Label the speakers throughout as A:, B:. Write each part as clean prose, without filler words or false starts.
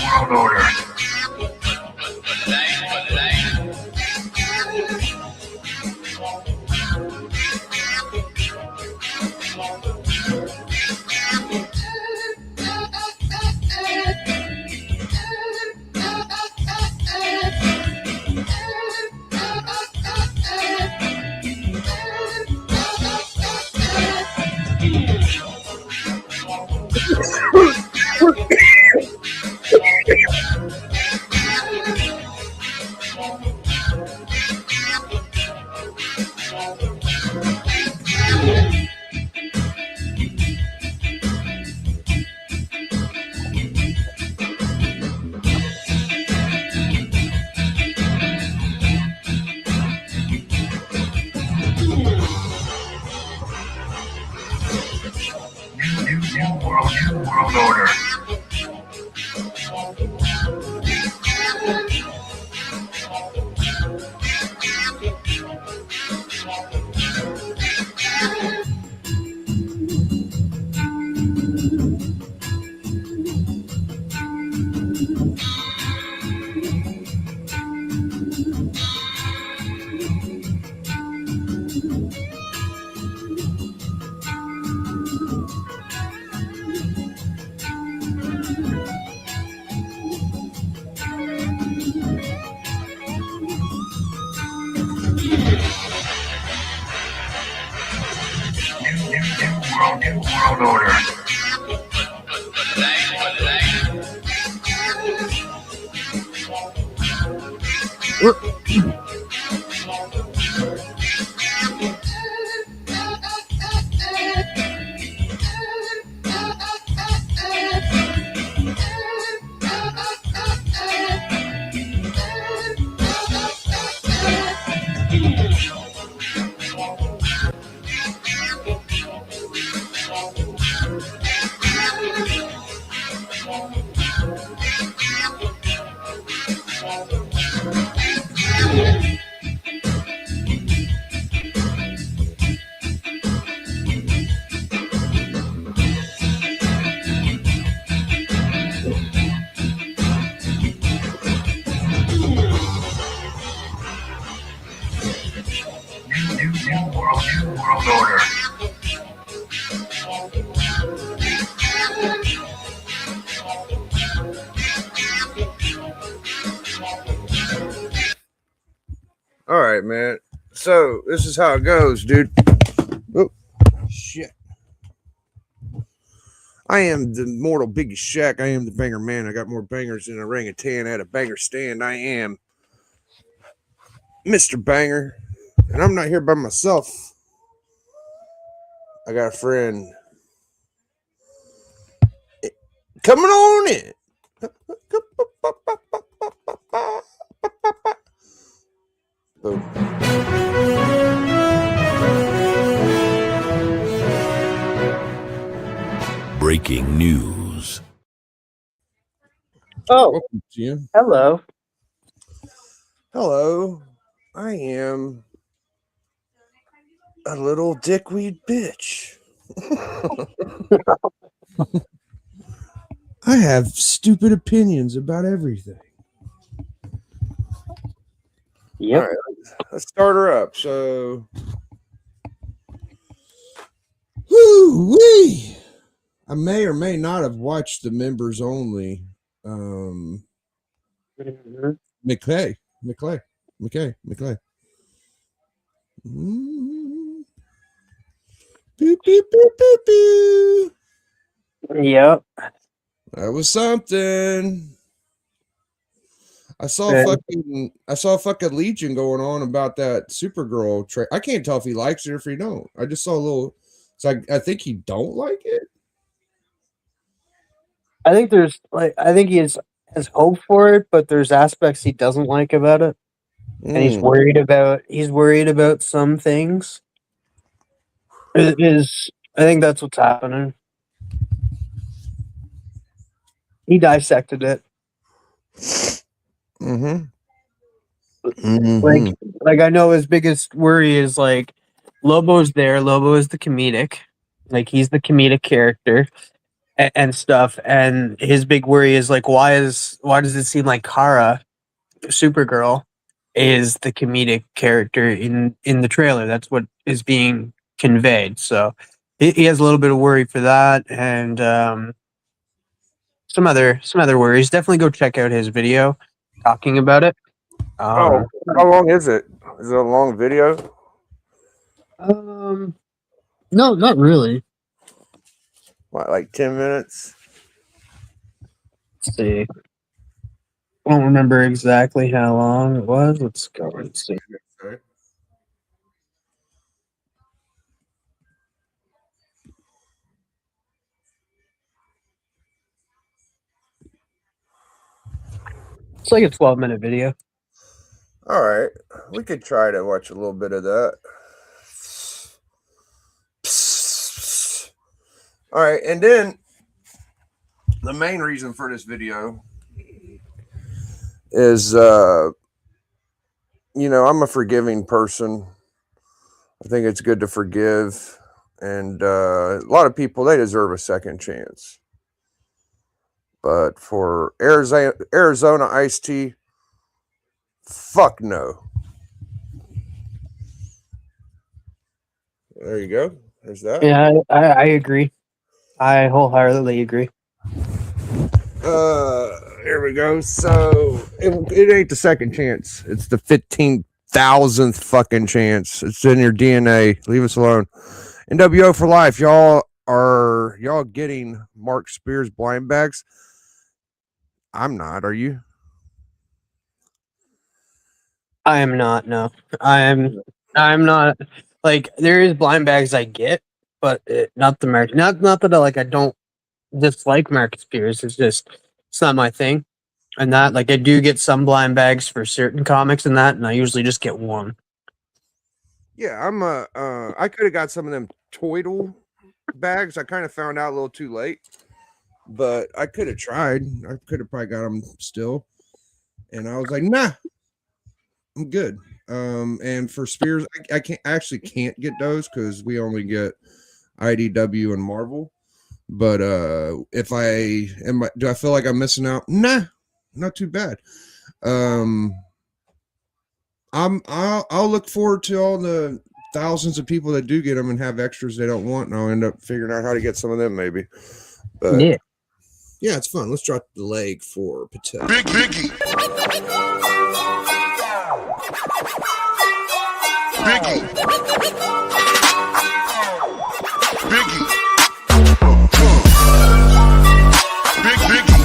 A: World Order. New World Order. New World Order. New World Order.
B: All right, man. So this is how it goes, dude. Oh, shit. I am the mortal biggest Shaq. I am the banger man. I got more bangers than a orangutan at a banger stand. I am Mr. Banger. And I'm not here by myself. I got a friend. Coming on in. Boom.
C: Breaking news.
D: Oh,
B: Welcome, Jim.
D: hello.
B: Hello. I am a little dickweed bitch. I have stupid opinions about everything.
D: Yep.
B: All right, let's start her up. So, woo-wee. I may or may not have watched the members only. McClay. Mm. Boop, boop, boop, boop, boop.
D: Yep.
B: That was something. I saw fucking Legion going on about that Supergirl I can't tell if he likes it or if he don't. I just saw a little. So I think he don't like it.
D: I think he has hope for it, but there's aspects he doesn't like about it. And he's worried about some things. I think that's what's happening. He dissected it. Like I know his biggest worry is like Lobo's there. Lobo is the comedic. Like he's the comedic character. and stuff. And his big worry is like, why does it seem like Kara, Supergirl, is the comedic character in the trailer? That's what is being conveyed. So he has a little bit of worry for that, and some other worries. Definitely go check out his video talking about it.
B: How long is it? Is it a long video?
D: No, not really.
B: What, like 10 minutes?
D: Let's see. I don't remember exactly how long it was. Let's go and see. It's like a 12-minute video.
B: All right, we could try to watch a little bit of that. All right, and then the main reason for this video is, I'm a forgiving person. I think it's good to forgive, and a lot of people, they deserve a second chance. But for Arizona iced tea, fuck no. There you go. There's that.
D: Yeah, I agree. I wholeheartedly agree.
B: Here we go. So it ain't the second chance. It's the 15,000th fucking chance. It's in your DNA. Leave us alone. NWO for life. Y'all getting Mark Spears blind bags? I'm not. Are you?
D: I am not. No, I'm not. Like, there is blind bags I get, but not the Mark. Not that I don't dislike Marcus Spears. It's not my thing. And that, like, I do get some blind bags for certain comics and that, and I usually just get one.
B: Yeah, I could have got some of them Toidle bags. I kind of found out a little too late, but I could have tried. I could have probably got them still, and I was like, nah, I'm good. And for Spears, I can't get those because we only get IDW and Marvel. But do I feel like I'm missing out? Nah, not too bad. I'll look forward to all the thousands of people that do get them and have extras they don't want, and I'll end up figuring out how to get some of them maybe. But yeah, it's fun. Let's drop the leg for Patel.
A: Big Biggie. Biggie. Biggie. Big Biggie.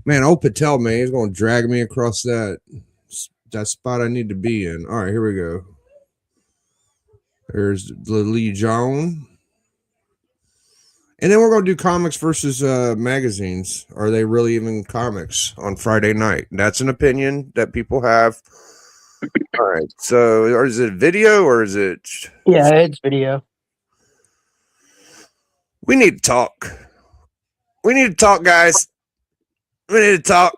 B: Man, old Patel, man, he's going to drag me across that spot I need to be in. All right, here we go. There's Lee Joan. And then we're going to do comics versus magazines. Are they really even comics on Friday night? That's an opinion that people have. All right. So, or is it video or is it?
D: Yeah, it's video.
B: We need to talk. We need to talk, guys. We need to talk.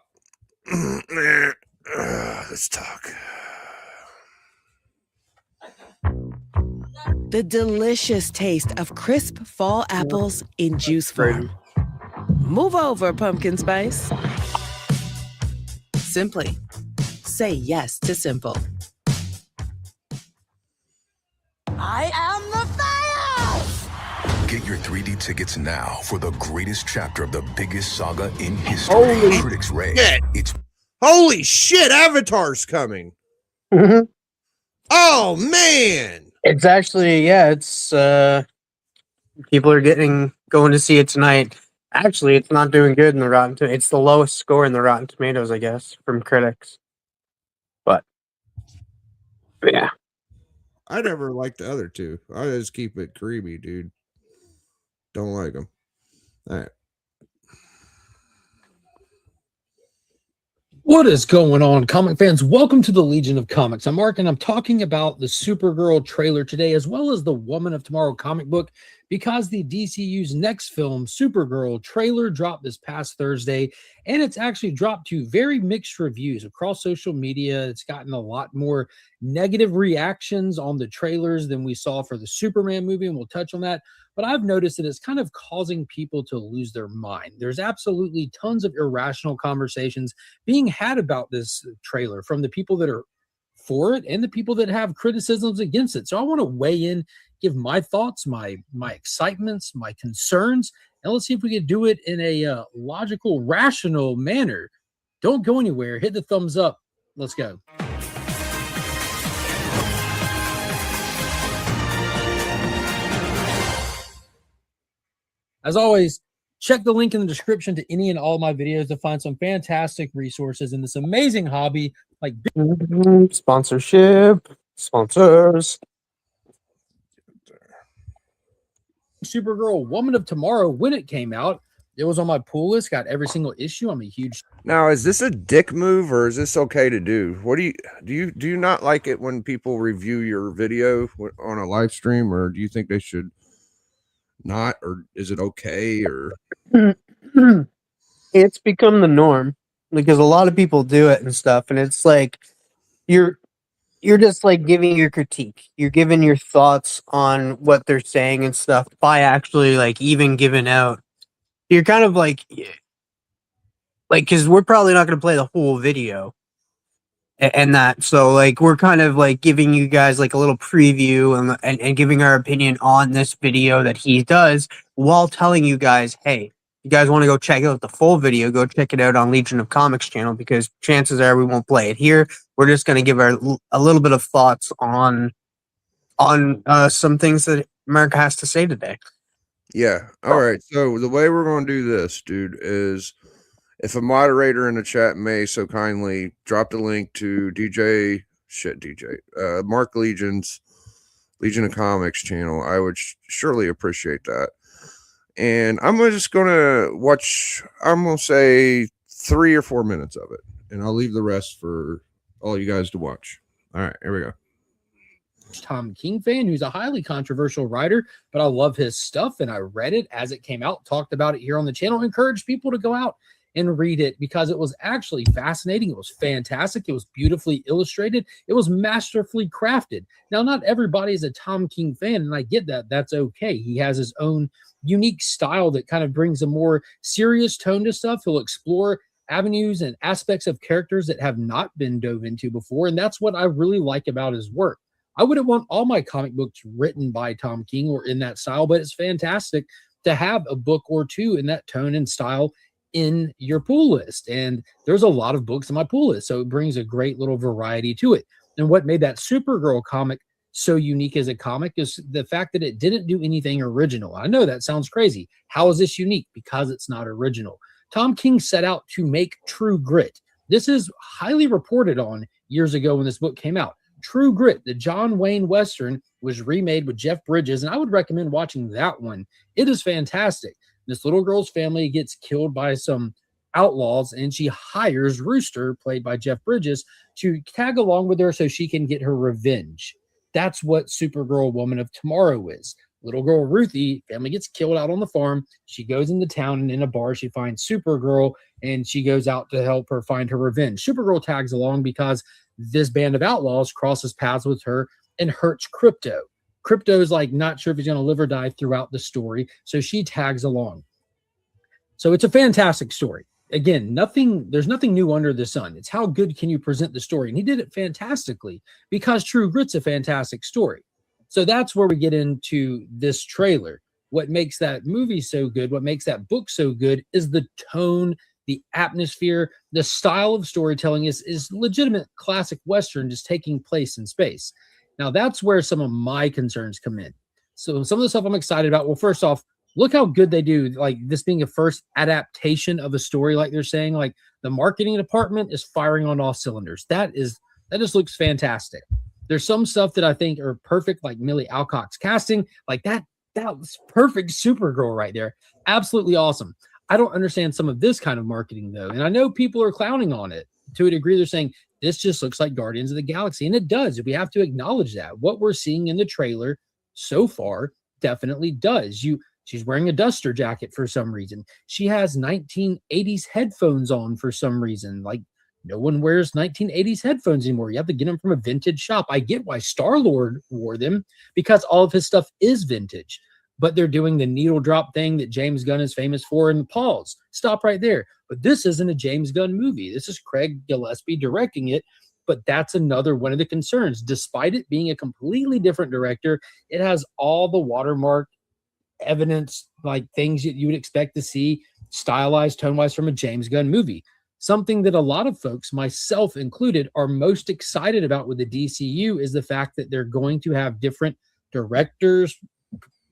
B: Let's talk.
E: The delicious taste of crisp fall apples in juice form. Move over, pumpkin spice. Simply say yes to simple. I am the fire!
C: Get your 3D tickets now for the greatest chapter of the biggest saga in history.
B: Holy
C: Critics rate.
B: shit.
C: It's
B: Holy shit, Avatar's coming.
D: Mm-hmm.
B: Oh, man.
D: It's actually, it's people are going to see it tonight. Actually, it's not doing good in the Rotten Tomatoes. It's the lowest score in the Rotten Tomatoes, I guess, from critics. But yeah.
B: I never liked the other two. I just keep it creamy, dude. Don't like them. All right.
F: What is going on, comic fans? Welcome to the Legion of Comics. I'm Mark, and I'm talking about the Supergirl trailer today, as well as the Woman of Tomorrow comic book because the DCU's next film, Supergirl, trailer dropped this past Thursday, and it's actually dropped to very mixed reviews across social media. It's gotten a lot more negative reactions on the trailers than we saw for the Superman movie, and we'll touch on that. But I've noticed that it's kind of causing people to lose their mind. There's absolutely tons of irrational conversations being had about this trailer from the people that are for it and the people that have criticisms against it. So I want to weigh in, give my thoughts, my excitements, my concerns, and let's see if we can do it in a logical, rational manner. Don't go anywhere. Hit the thumbs up. Let's go. As always, check the link in the description to any and all of my videos to find some fantastic resources in this amazing hobby like
D: Sponsorship, sponsors.
F: Supergirl Woman of Tomorrow. When it came out, it was on my pull list, got every single issue. I'm a huge
B: Now, is this a dick move or is this okay to do? What do you not like it when people review your video on a live stream, or do you think they should not, or is it okay? Or
D: It's become the norm because a lot of people do it and stuff, and it's like you're just like giving your critique. You're giving your thoughts on what they're saying and stuff by actually like even giving out. You're kind of like because we're probably not going to play the whole video and that, so like we're kind of like giving you guys like a little preview and giving our opinion on this video that he does while telling you guys, hey, you guys want to go check out the full video, go check it out on Legion of Comics channel, because chances are we won't play it here. We're just going to give a little bit of thoughts on some things that Mark has to say today.
B: yeah, all right. So the way we're going to do this, dude, is if a moderator in the chat may so kindly drop the link to Mark Legion's Legion of Comics channel, I would surely appreciate that. And I'm just going to watch, I'm going to say 3 or 4 minutes of it, and I'll leave the rest for all you guys to watch. All right, here we go.
F: Tom King fan who's a highly controversial writer, but I love his stuff, and I read it as it came out, talked about it here on the channel, encouraged people to go out and read it because it was actually fascinating. It was fantastic. It was beautifully illustrated. It was masterfully crafted. Now, not everybody is a Tom King fan, and I get that. That's okay. He has his own unique style that kind of brings a more serious tone to stuff. He'll explore avenues and aspects of characters that have not been dove into before, and that's what I really like about his work. I wouldn't want all my comic books written by Tom King or in that style, but it's fantastic to have a book or two in that tone and style in your pull list. And there's a lot of books in my pull list, so it brings a great little variety to it. And what made that Supergirl comic so unique as a comic is the fact that it didn't do anything original. I know that sounds crazy. How is this unique? Because it's not original. Tom King set out to make True Grit. This is highly reported on years ago when this book came out. True Grit, the John Wayne Western, was remade with Jeff Bridges, and I would recommend watching that one. It is fantastic. This little girl's family gets killed by some outlaws, and she hires Rooster, played by Jeff Bridges, to tag along with her so she can get her revenge. That's what Supergirl Woman of Tomorrow is. Little girl Ruthie, family gets killed out on the farm. She goes into town, and in a bar, she finds Supergirl, and she goes out to help her find her revenge. Supergirl tags along because this band of outlaws crosses paths with her and hurts Krypto. Krypto is like not sure if he's going to live or die throughout the story, so she tags along. So it's a fantastic story. Again, there's nothing new under the sun. It's how good can you present the story, and he did it fantastically because True Grit's a fantastic story. So that's where we get into this trailer. What makes that movie so good, what makes that book so good is the tone, the atmosphere, the style of storytelling is legitimate classic Western just taking place in space. Now, that's where some of my concerns come in. So some of the stuff I'm excited about, well, first off, look how good they do, like this being a first adaptation of a story, like they're saying, like the marketing department is firing on all cylinders. That just looks fantastic. There's some stuff that I think are perfect, like Millie Alcock's casting, like that was perfect Supergirl right there. Absolutely awesome. I don't understand some of this kind of marketing though. And I know people are clowning on it to a degree. They're saying this just looks like Guardians of the Galaxy. And it does. We have to acknowledge that. What we're seeing in the trailer so far definitely does. She's wearing a duster jacket for some reason. She has 1980s headphones on for some reason. Like, no one wears 1980s headphones anymore. You have to get them from a vintage shop. I get why Star-Lord wore them, because all of his stuff is vintage. But they're doing the needle drop thing that James Gunn is famous for. And pause. Stop right there. But this isn't a James Gunn movie. This is Craig Gillespie directing it. But that's another one of the concerns. Despite it being a completely different director, it has all the watermark evidence, like things that you would expect to see stylized, tone-wise from a James Gunn movie. Something that a lot of folks, myself included, are most excited about with the DCU is the fact that they're going to have different directors,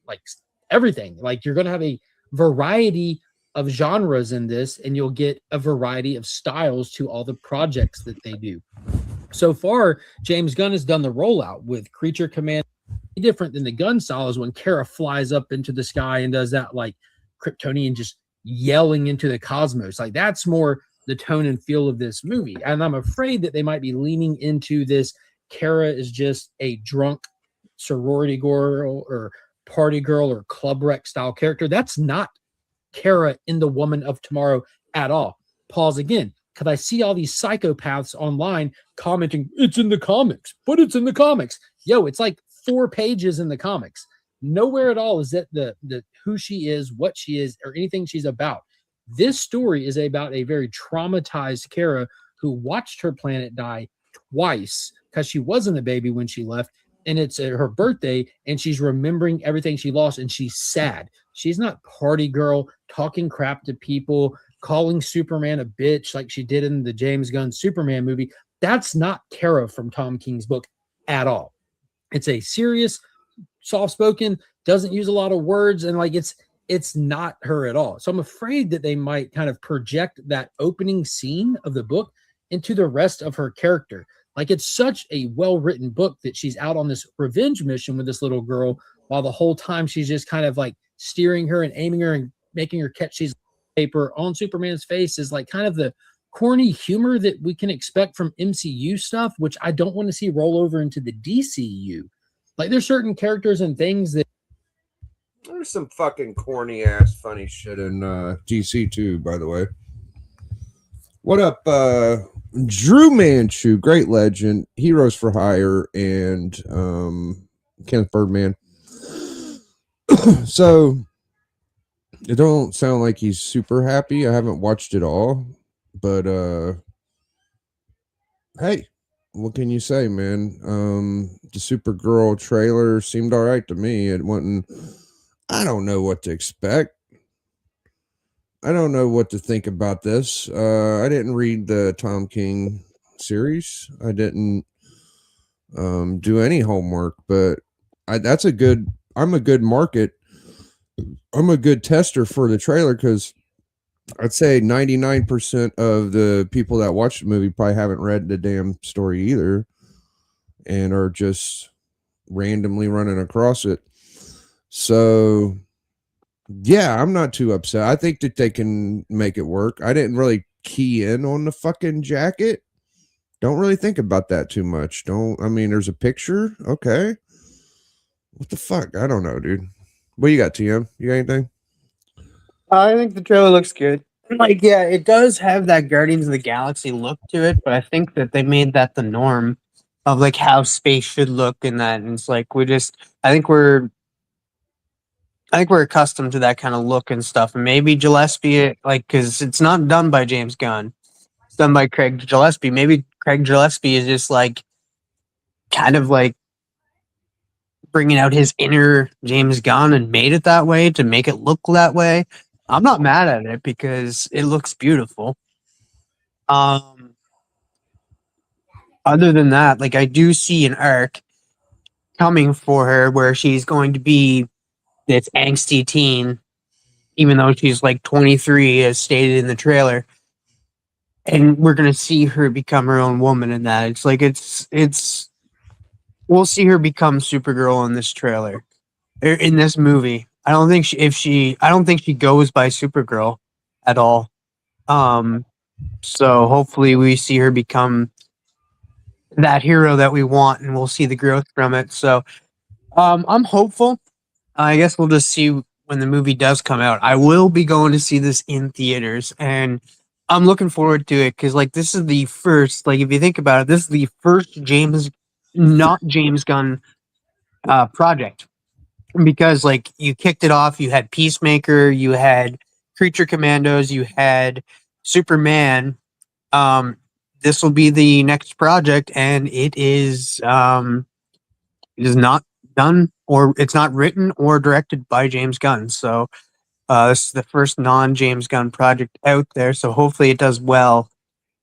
F: like everything. Like, you're going to have a variety of genres in this, and you'll get a variety of styles to all the projects that they do. So far, James Gunn has done the rollout with Creature Command. Different than the Gunn style is when Kara flies up into the sky and does that like Kryptonian just yelling into the cosmos. Like, that's more the tone and feel of this movie. And I'm afraid that they might be leaning into this. Kara is just a drunk sorority girl or party girl or club wreck style character. That's not Kara in The Woman of Tomorrow at all. Pause again, because I see all these psychopaths online commenting, it's in the comics, but it's in the comics. Yo, it's like 4 pages in the comics. Nowhere at all is that the who she is, what she is, or anything she's about. This story is about a very traumatized Kara who watched her planet die twice because she wasn't a baby when she left, and it's her birthday, and she's remembering everything she lost, and she's sad. She's not party girl talking crap to people, calling Superman a bitch like she did in the James Gunn Superman movie. That's not Kara from Tom King's book at all. It's a serious, soft-spoken, doesn't use a lot of words, and like it's not her at all. So I'm afraid that they might kind of project that opening scene of the book into the rest of her character. Like, it's such a well-written book that she's out on this revenge mission with this little girl, while the whole time she's just kind of like steering her and aiming her and making her catch these paper on Superman's face is like kind of the corny humor that we can expect from MCU stuff, which I don't want to see roll over into the DCU. Like, there's certain characters and things that
B: there's some fucking corny ass funny shit in DC too, by the way. What up, Drew Manchu, great legend, Heroes for Hire, and Kenneth Birdman. So it don't sound like he's super happy. I haven't watched it all, but hey, what can you say, man? The Supergirl trailer seemed all right to me. It wasn't. I don't know what to expect. I don't know what to think about this. I didn't read the Tom King series. I didn't do any homework, but I'm a good market. I'm a good tester for the trailer, because I'd say 99% of the people that watch the movie probably haven't read the damn story either and are just randomly running across it. So, yeah, I'm not too upset. I think that they can make it work. I didn't really key in on the fucking jacket. Don't really think about that too much. There's a picture. Okay. What the fuck? I don't know, dude. What you got, TM? You got anything?
D: I think the trailer looks good. Like, yeah, it does have that Guardians of the Galaxy look to it, but I think that they made that the norm of like how space should look in that. And it's like I think we're accustomed to that kind of look and stuff. And maybe Gillespie, like, because it's not done by James Gunn, it's done by Craig Gillespie. Maybe Craig Gillespie is just like kind of like bringing out his inner James Gunn and made it that way to make it look that way. I'm not mad at it because it looks beautiful. Other than that, like, I do see an arc coming for her where she's going to be this angsty teen, even though she's like 23, as stated in the trailer. And we're going to see her become her own woman in that. It's like, we'll see her become Supergirl in this trailer, in this movie. I don't think she goes by Supergirl at all. So hopefully we see her become that hero that we want, and we'll see the growth from it. So I'm hopeful. I guess we'll just see when the movie does come out. I will be going to see this in theaters, and I'm looking forward to it because, like, this is the first. Like, if you think about it, this is the first not James Gunn project, because like you kicked it off. You had Peacemaker, you had Creature Commandos, you had Superman. This will be the next project, and it is not done, or it's not written or directed by James Gunn. So this is the first non-James Gunn project out there. So hopefully it does well,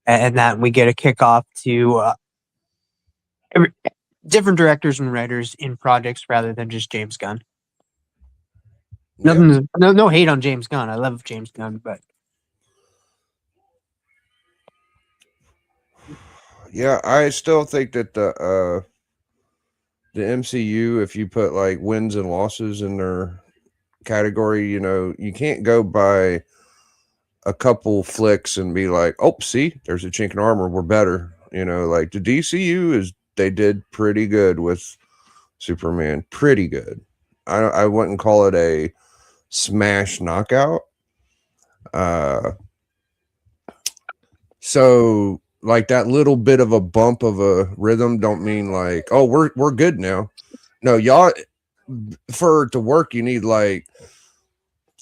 D: and that we get a kickoff to different directors and writers in projects rather than just James Gunn.
B: Yeah.
D: No hate on James Gunn. I love James Gunn, but
B: Yeah, I still think that the MCU, if you put like wins and losses in their category, you know, you can't go by a couple flicks and be like, oh, see, there's a chink in armor, we're better. You know, like the DCU they did pretty good with Superman, pretty good. I wouldn't call it a smash knockout. So like that little bit of a bump of a rhythm don't mean like, oh, we're good now. No, y'all, for it to work, you need like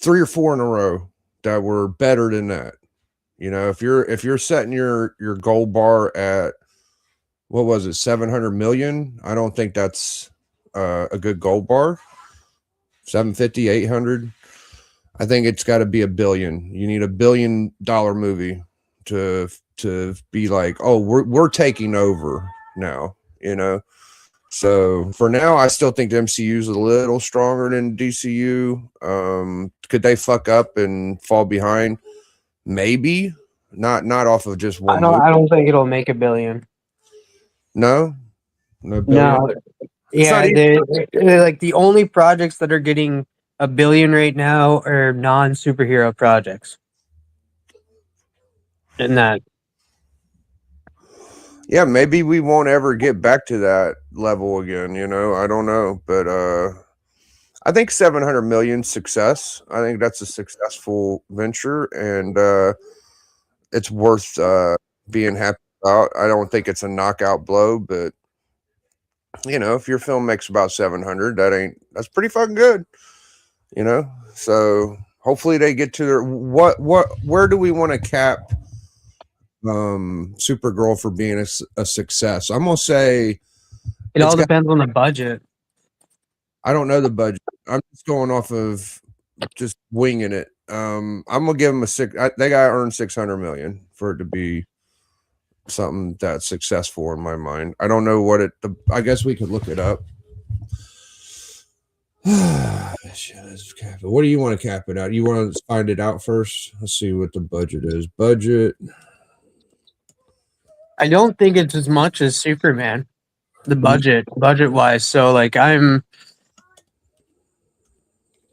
B: 3 or 4 in a row that were better than that. You know, if you're setting your goal bar at, what was it, 700 million, I don't think that's a good goal bar. 750, 800, I think it's got to be $1 billion. You need $1 billion movie to be like, oh, we're taking over now, you know. So for now, I still think the MCU is a little stronger than DCU. Could they fuck up and fall behind? Maybe. Not off of just one.
D: I don't think it'll make $1 billion.
B: No billion.
D: No. Yeah, they're like the only projects that are getting $1 billion right now are non-superhero projects. And that,
B: yeah, maybe we won't ever get back to that level again, you know. I don't know, but I think 700 million success. I think that's a successful venture, and it's worth being happy about. I don't think it's a knockout blow, but you know, if your film makes about 700, that's pretty fucking good, you know. So hopefully they get to their where do we want to cap Supergirl for being a success? I'm gonna say
D: it all depends on the budget.
B: I don't know the budget. I'm just going off of just winging it. I'm gonna give them they gotta earn 600 million for it to be something that's successful in my mind. I don't know what I guess we could look it up. What do you want to cap it out? You want to find it out first? Let's see what the budget is. Budget.
D: I don't think it's as much as Superman, the budget wise. So like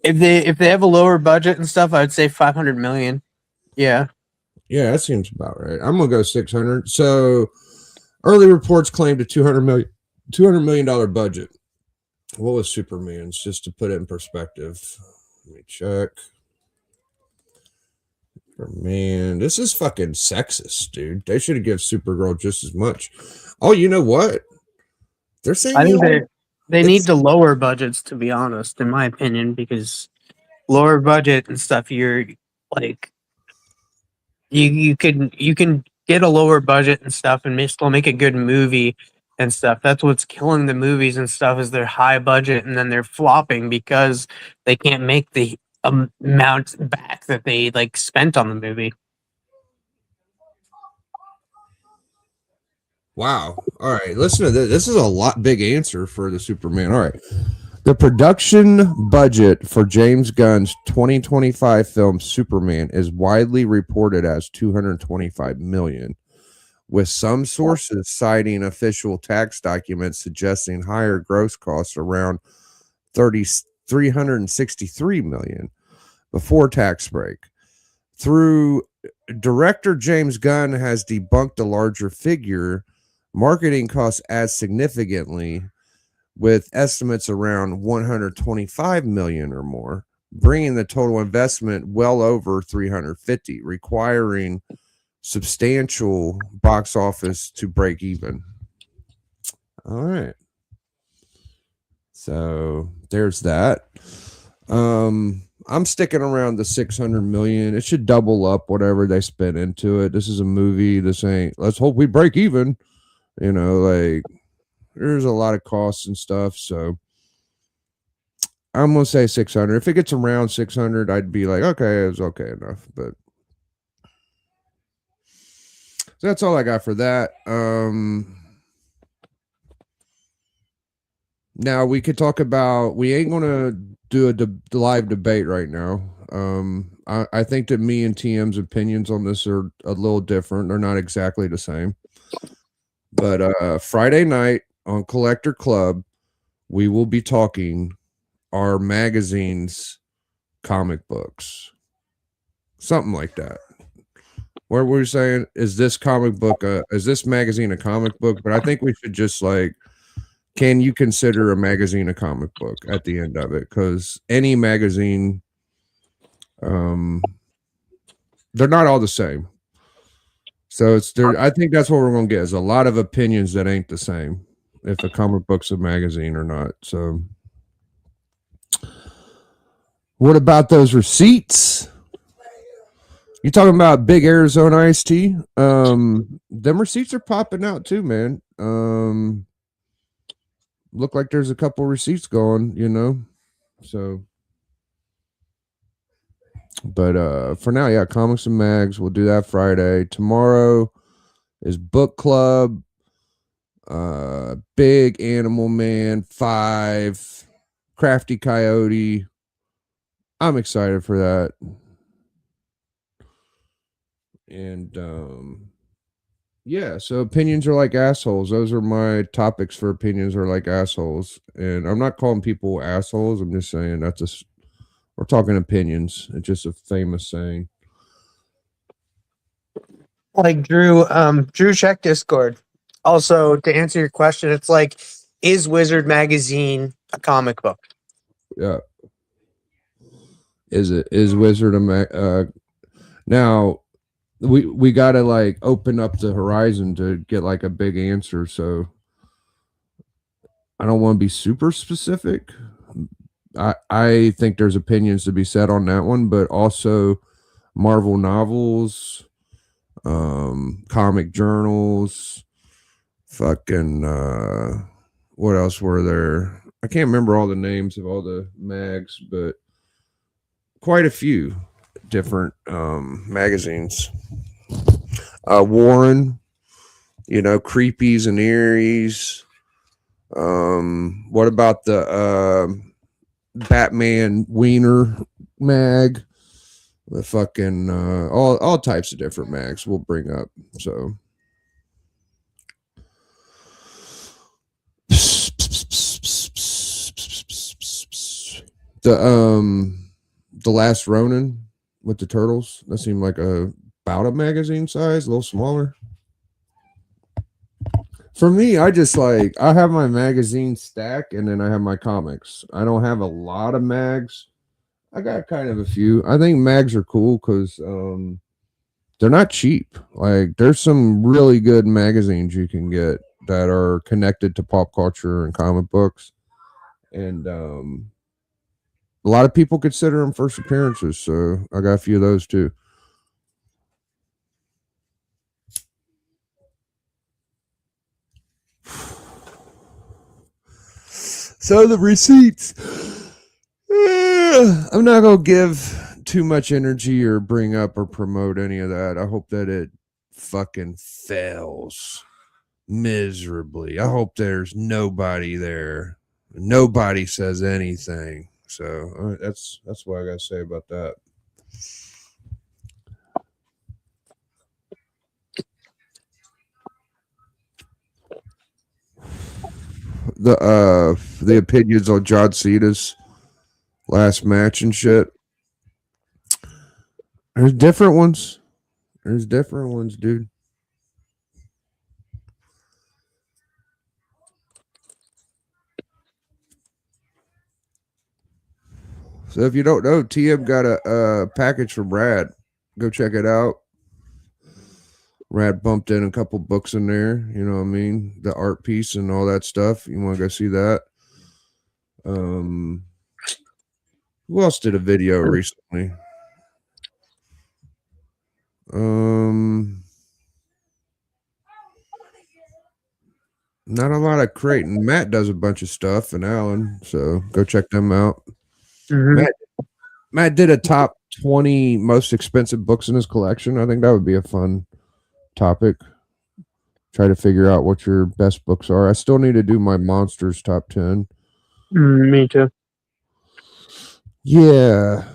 D: if they have a lower budget and stuff, I'd say 500 million. Yeah.
B: Yeah, that seems about right. I'm gonna go 600. So early reports claimed a $200 million budget. What was Superman's? Just to put it in perspective. Let me check. Man, this is fucking sexist, dude. They should have given Supergirl just as much. Oh, you know what? They're saying
D: I think they need to lower budgets, to be honest, in my opinion, because lower budget and stuff, you're like you can get a lower budget and stuff and still make a good movie and stuff. That's what's killing the movies and stuff, is they're high budget and then they're flopping because they can't make the amount back that they like spent on the movie.
B: Wow. All right. Listen to this. This is a big answer for the Superman. All right. The production budget for James Gunn's 2025 film Superman is widely reported as $225 million, with some sources citing official tax documents suggesting higher gross costs around $363 million before tax break. Through director James Gunn has debunked a larger figure, marketing costs add significantly, with estimates around 125 million or more, bringing the total investment well over 350, requiring substantial box office to break even. All right. So there's that. I'm sticking around the 600 million. It should double up whatever they spent into it. This is a movie. This ain't, let's hope we break even. You know, like there's a lot of costs and stuff. So I'm going to say 600. If it gets around 600, I'd be like, okay, it was okay enough. But so that's all I got for that. Now we could talk about, we ain't going to do a live debate right now. I think that me and TM's opinions on this are a little different. They're not exactly the same. But Friday night on Collector Club, we will be talking our magazine's comic books. Something like that. Where we're saying, is this comic book, is this magazine a comic book? But I think we should just like, can you consider a magazine a comic book at the end of it? Because any magazine, they're not all the same. So it's there. I think that's what we're gonna get is a lot of opinions that ain't the same if a comic book's a magazine or not. So what about those receipts? You talking about big Arizona iced tea? Them receipts are popping out too, man. Look like there's a couple receipts going, you know. So but for now, yeah, comics and mags, we'll do that Friday. Tomorrow is book club, Big Animal Man 5, Crafty Coyote. I'm excited for that. And yeah, so opinions are like assholes. Those are my topics for opinions are like assholes. And I'm not calling people assholes. I'm just saying we're talking opinions. It's just a famous saying.
D: Like Drew check Discord. Also, to answer your question, it's like, is Wizard Magazine a comic book?
B: Yeah. Is Wizard a now we gotta like open up the horizon to get like a big answer. So I don't want to be super specific. I think there's opinions to be said on that one, but also Marvel novels, comic journals, fucking what else were there? I can't remember all the names of all the mags, but quite a few different magazines. Warren, you know, Creepies and Eerie's. What about the Batman Wiener mag? The fucking all types of different mags we'll bring up. So the Last Ronin with the turtles, that seemed like about a magazine size, a little smaller. For me, I just like, I have my magazine stack and then I have my comics. I don't have a lot of mags. I got kind of a few. I think mags are cool because they're not cheap. Like there's some really good magazines you can get that are connected to pop culture and comic books. And a lot of people consider them first appearances. So I got a few of those too. So the receipts, I'm not going to give too much energy or bring up or promote any of that. I hope that it fucking fails miserably. I hope there's nobody there. Nobody says anything. So that's what I got to say about that. The opinions on John Cena's last match and shit. There's different ones. Dude. So if you don't know, TM got a package from Rad. Go check it out. Rad bumped in a couple books in there. You know what I mean? The art piece and all that stuff. You want to go see that? Who else did a video recently? Not a lot of Creighton. Matt does a bunch of stuff, and Alan. So go check them out.
D: Mhm.
B: Matt did a top 20 most expensive books in his collection. I think that would be a fun topic. Try to figure out what your best books are. I still need to do my monsters top 10.
D: Me too.
B: Yeah,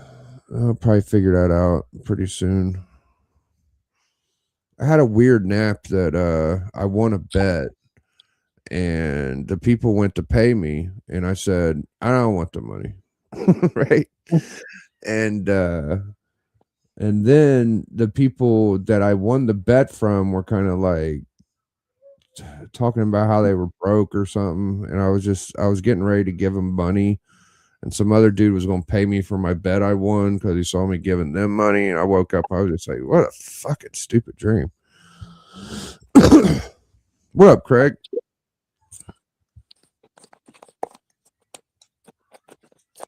B: I'll probably figure that out pretty soon. I had a weird nap that I won a bet, and the people went to pay me, and I said, I don't want the money. Right? And then the people that I won the bet from were kind of like talking about how they were broke or something, and I was getting ready to give them money, and some other dude was going to pay me for my bet I won because he saw me giving them money, and I woke up, I was just like, what a fucking stupid dream. What up, Craig?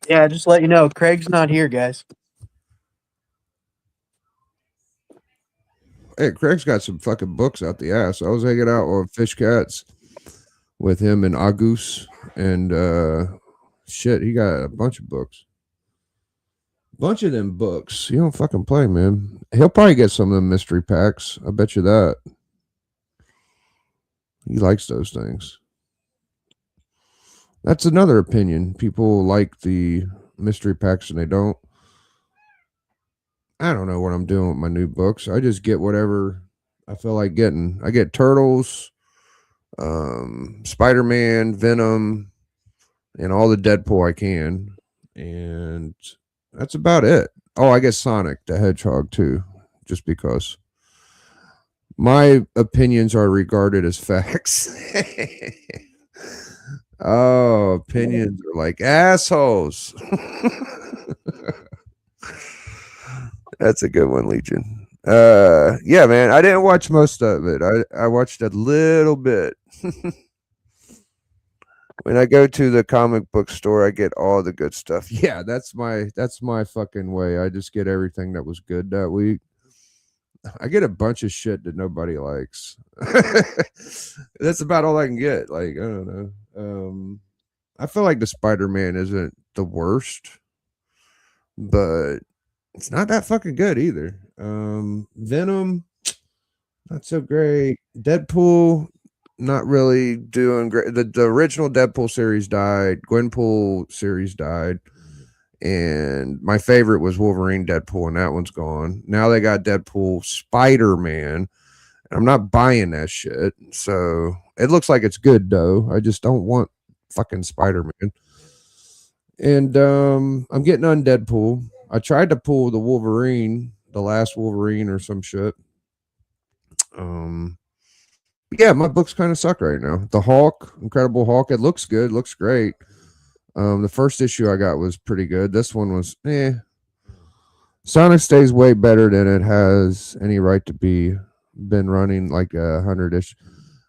D: Yeah, just let you know, Craig's not here, guys.
B: Hey, Craig's got some fucking books out the ass. I was hanging out with Fish Cats with him and Agus, and shit, he got a bunch of books. Bunch of them books. You don't fucking play, man. He'll probably get some of them mystery packs. I bet you that. He likes those things. That's another opinion. People like the mystery packs and they don't. I don't know what I'm doing with my new books. I just get whatever I feel like getting. I get Turtles, Spider-Man, Venom, and all the Deadpool I can. And that's about it. Oh, I get Sonic the Hedgehog too, just because. My opinions are regarded as facts. Oh, opinions are like assholes. That's a good one, Legion. Yeah, man. I didn't watch most of it. I watched a little bit. When I go to the comic book store, I get all the good stuff. Yeah, that's my fucking way. I just get everything that was good that week. I get a bunch of shit that nobody likes. That's about all I can get. Like, I don't know. I feel like the Spider-Man isn't the worst, but it's not that fucking good either. Venom, not so great. Deadpool, not really doing great. The original Deadpool series died. Gwenpool series died. And my favorite was Wolverine Deadpool, and that one's gone. Now they got Deadpool Spider-Man. I'm not buying that shit. So it looks like it's good though. I just don't want fucking Spider-Man. And I'm getting on Deadpool. I tried to pull the Wolverine, the last Wolverine or some shit. Yeah, my books kind of suck right now. The Hulk, Incredible Hulk, it looks good, looks great. The first issue I got was pretty good. This one was Sonic stays way better than it has any right to be. Been running like 100-ish.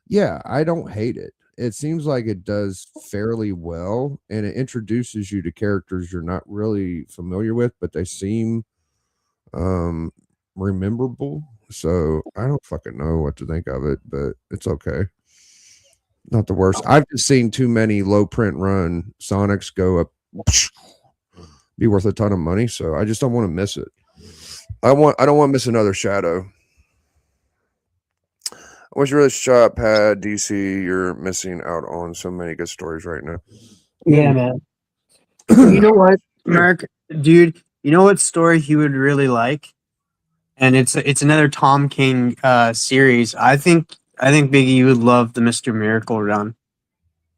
B: Yeah, I don't hate it. It seems like it does fairly well, and it introduces you to characters you're not really familiar with, but they seem rememberable. So I don't fucking know what to think of it, but it's okay. Not the worst. I've just seen too many low print run Sonics go up, be worth a ton of money. So I just don't want to miss it. I don't want to miss another Shadow. I wish you really shot Pad DC. You're missing out on so many good stories right now.
D: Yeah, man. You know what, Mark, dude? You know what story he would really like? And it's another Tom King series. I think Biggie, you would love the Mr. Miracle run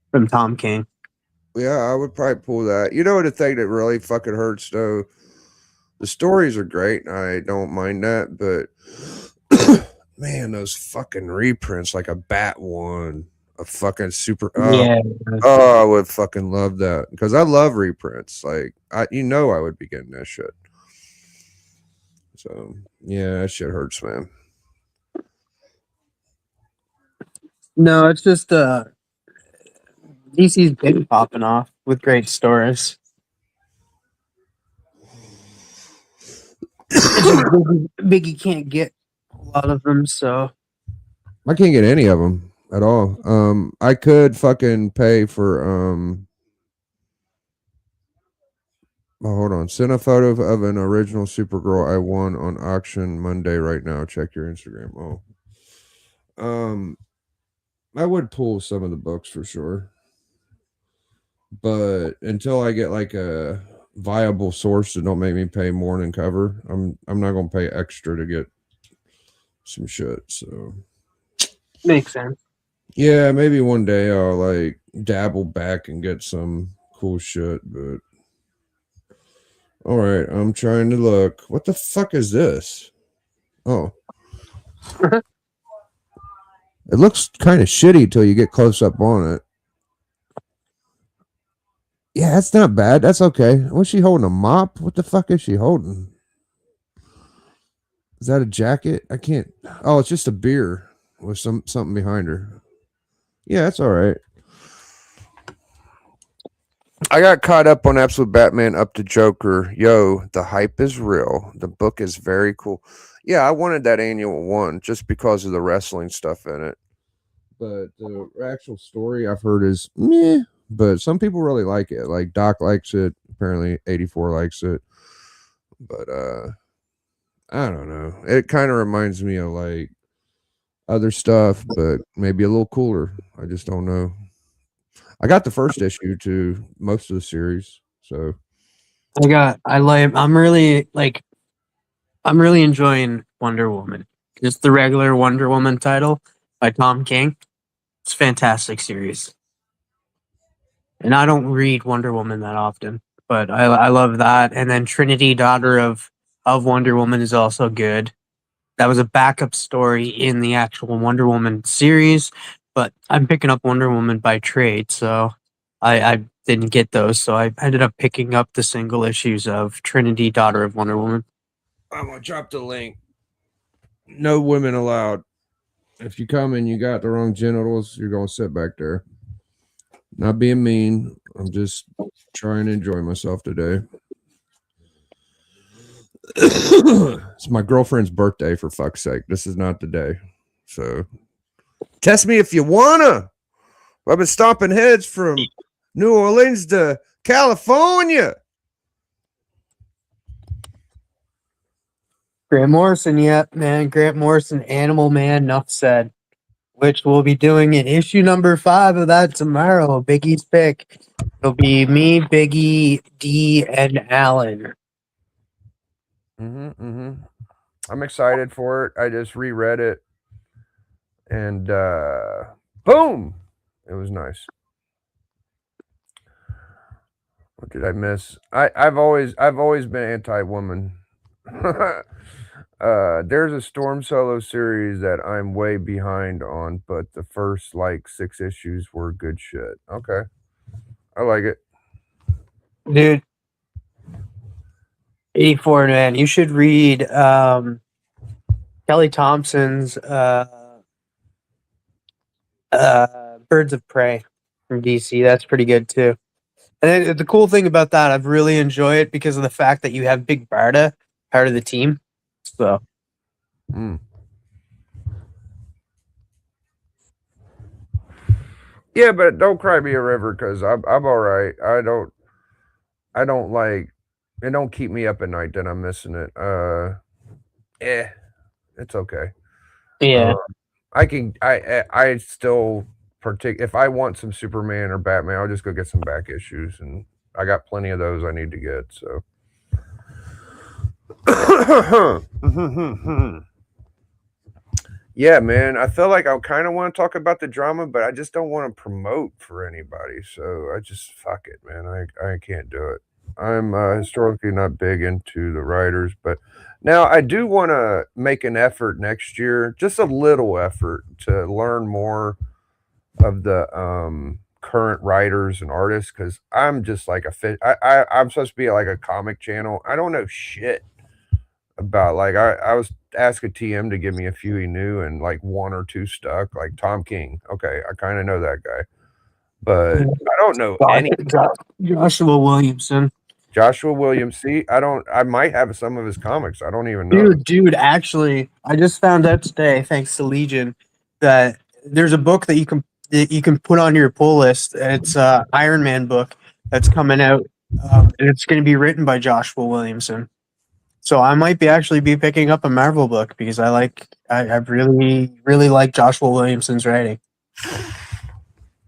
D: from Tom King.
B: Yeah, I would probably pull that. You know, the thing that really fucking hurts though, the stories are great. I don't mind that, but man, those fucking reprints, like a Bat one, a fucking super.
D: Yeah.
B: Oh, I would fucking love that because I love reprints. Like I would be getting that shit. So yeah, that shit hurts, man.
D: No, it's just DC's been popping off with great stories. Biggie can't get a lot of them, so
B: I can't get any of them at all. I could fucking pay for oh, hold on. Send a photo of an original Supergirl I won on auction Monday right now. Check your Instagram. Oh. I would pull some of the books for sure. But until I get like a viable source that don't make me pay more than cover, I'm not gonna pay extra to get some shit. So
D: makes sense.
B: yeah, maybe one day I'll like dabble back and get some cool shit, but all right, I'm trying to look. What the fuck is this? Oh. It looks kind of shitty till you get close up on it. Yeah, that's not bad. That's okay. Was she holding a mop? What the fuck is she holding? Is that a jacket? I can't. Oh, it's just a beer with something behind her. Yeah, that's all right. I got caught up on Absolute Batman up to Joker. Yo, the hype is real. The book is very cool. Yeah, I wanted that annual one just because of the wrestling stuff in it. But the actual story I've heard is meh. But some people really like it. Like Doc likes it. Apparently 84 likes it. But I don't know. It kind of reminds me of like other stuff, but maybe a little cooler. I just don't know. I got the first issue to most of the series, so
D: I'm really enjoying Wonder Woman. Just the regular Wonder Woman title by Tom King. It's a fantastic series. And I don't read Wonder Woman that often, but I love that. And then Trinity, daughter of Wonder Woman, is also good. That was a backup story in the actual Wonder Woman series, but I'm picking up Wonder Woman by trade, so I didn't get those. So I ended up picking up the single issues of Trinity, daughter of Wonder Woman.
B: I'm gonna drop the link. No women allowed. If you come and you got the wrong genitals, you're gonna sit back there. Not being mean. I'm just trying to enjoy myself today. It's my girlfriend's birthday, for fuck's sake. This is not the day. So test me if you wanna. I've been stomping heads from New Orleans to California.
D: Grant Morrison, yeah, man. Grant Morrison, Animal Man, enough said. Which we'll be doing in issue number 5 of that tomorrow. Biggie's pick. It'll be me, Biggie, D, and Alan.
B: I'm excited for it. I just reread it, and boom, it was nice. What did I miss? I've always been anti-woman. There's a Storm Solo series that I'm way behind on, but the first like 6 issues were good shit. Okay, I like it,
D: Dude. 84, man. You should read Kelly Thompson's Birds of Prey from DC. That's pretty good too. And then the cool thing about that, I've really enjoyed it because of the fact that you have Big Barda part of the team. So
B: yeah, but don't cry me a river because I'm all right. I don't like it. Don't keep me up at night that I'm missing it. It's okay.
D: yeah.
B: I still if I want some Superman or Batman, I'll just go get some back issues, and I got plenty of those I need to get. So yeah, man, I feel like I kind of want to talk about the drama, but I just don't want to promote for anybody. So I just fuck it, man. I can't do it. I'm historically not big into the writers, but now I do want to make an effort next year, just a little effort to learn more
G: of the current writers and artists, because I'm just like I'm supposed to be like a comic channel. I don't know shit about, like, I was asking TM to give me a few he knew, and like one or two stuck, like Tom King. Okay, I kind of know that guy, but I don't know any.
D: Joshua Williamson.
G: Joshua Williams. See, I might have some of his comics. I don't even know.
D: Dude, actually, I just found out today, thanks to Legion, that there's a book that you can put on your pull list. It's Iron Man book that's coming out, and it's going to be written by Joshua Williamson. So I might be picking up a Marvel book because I really like Joshua Williamson's writing.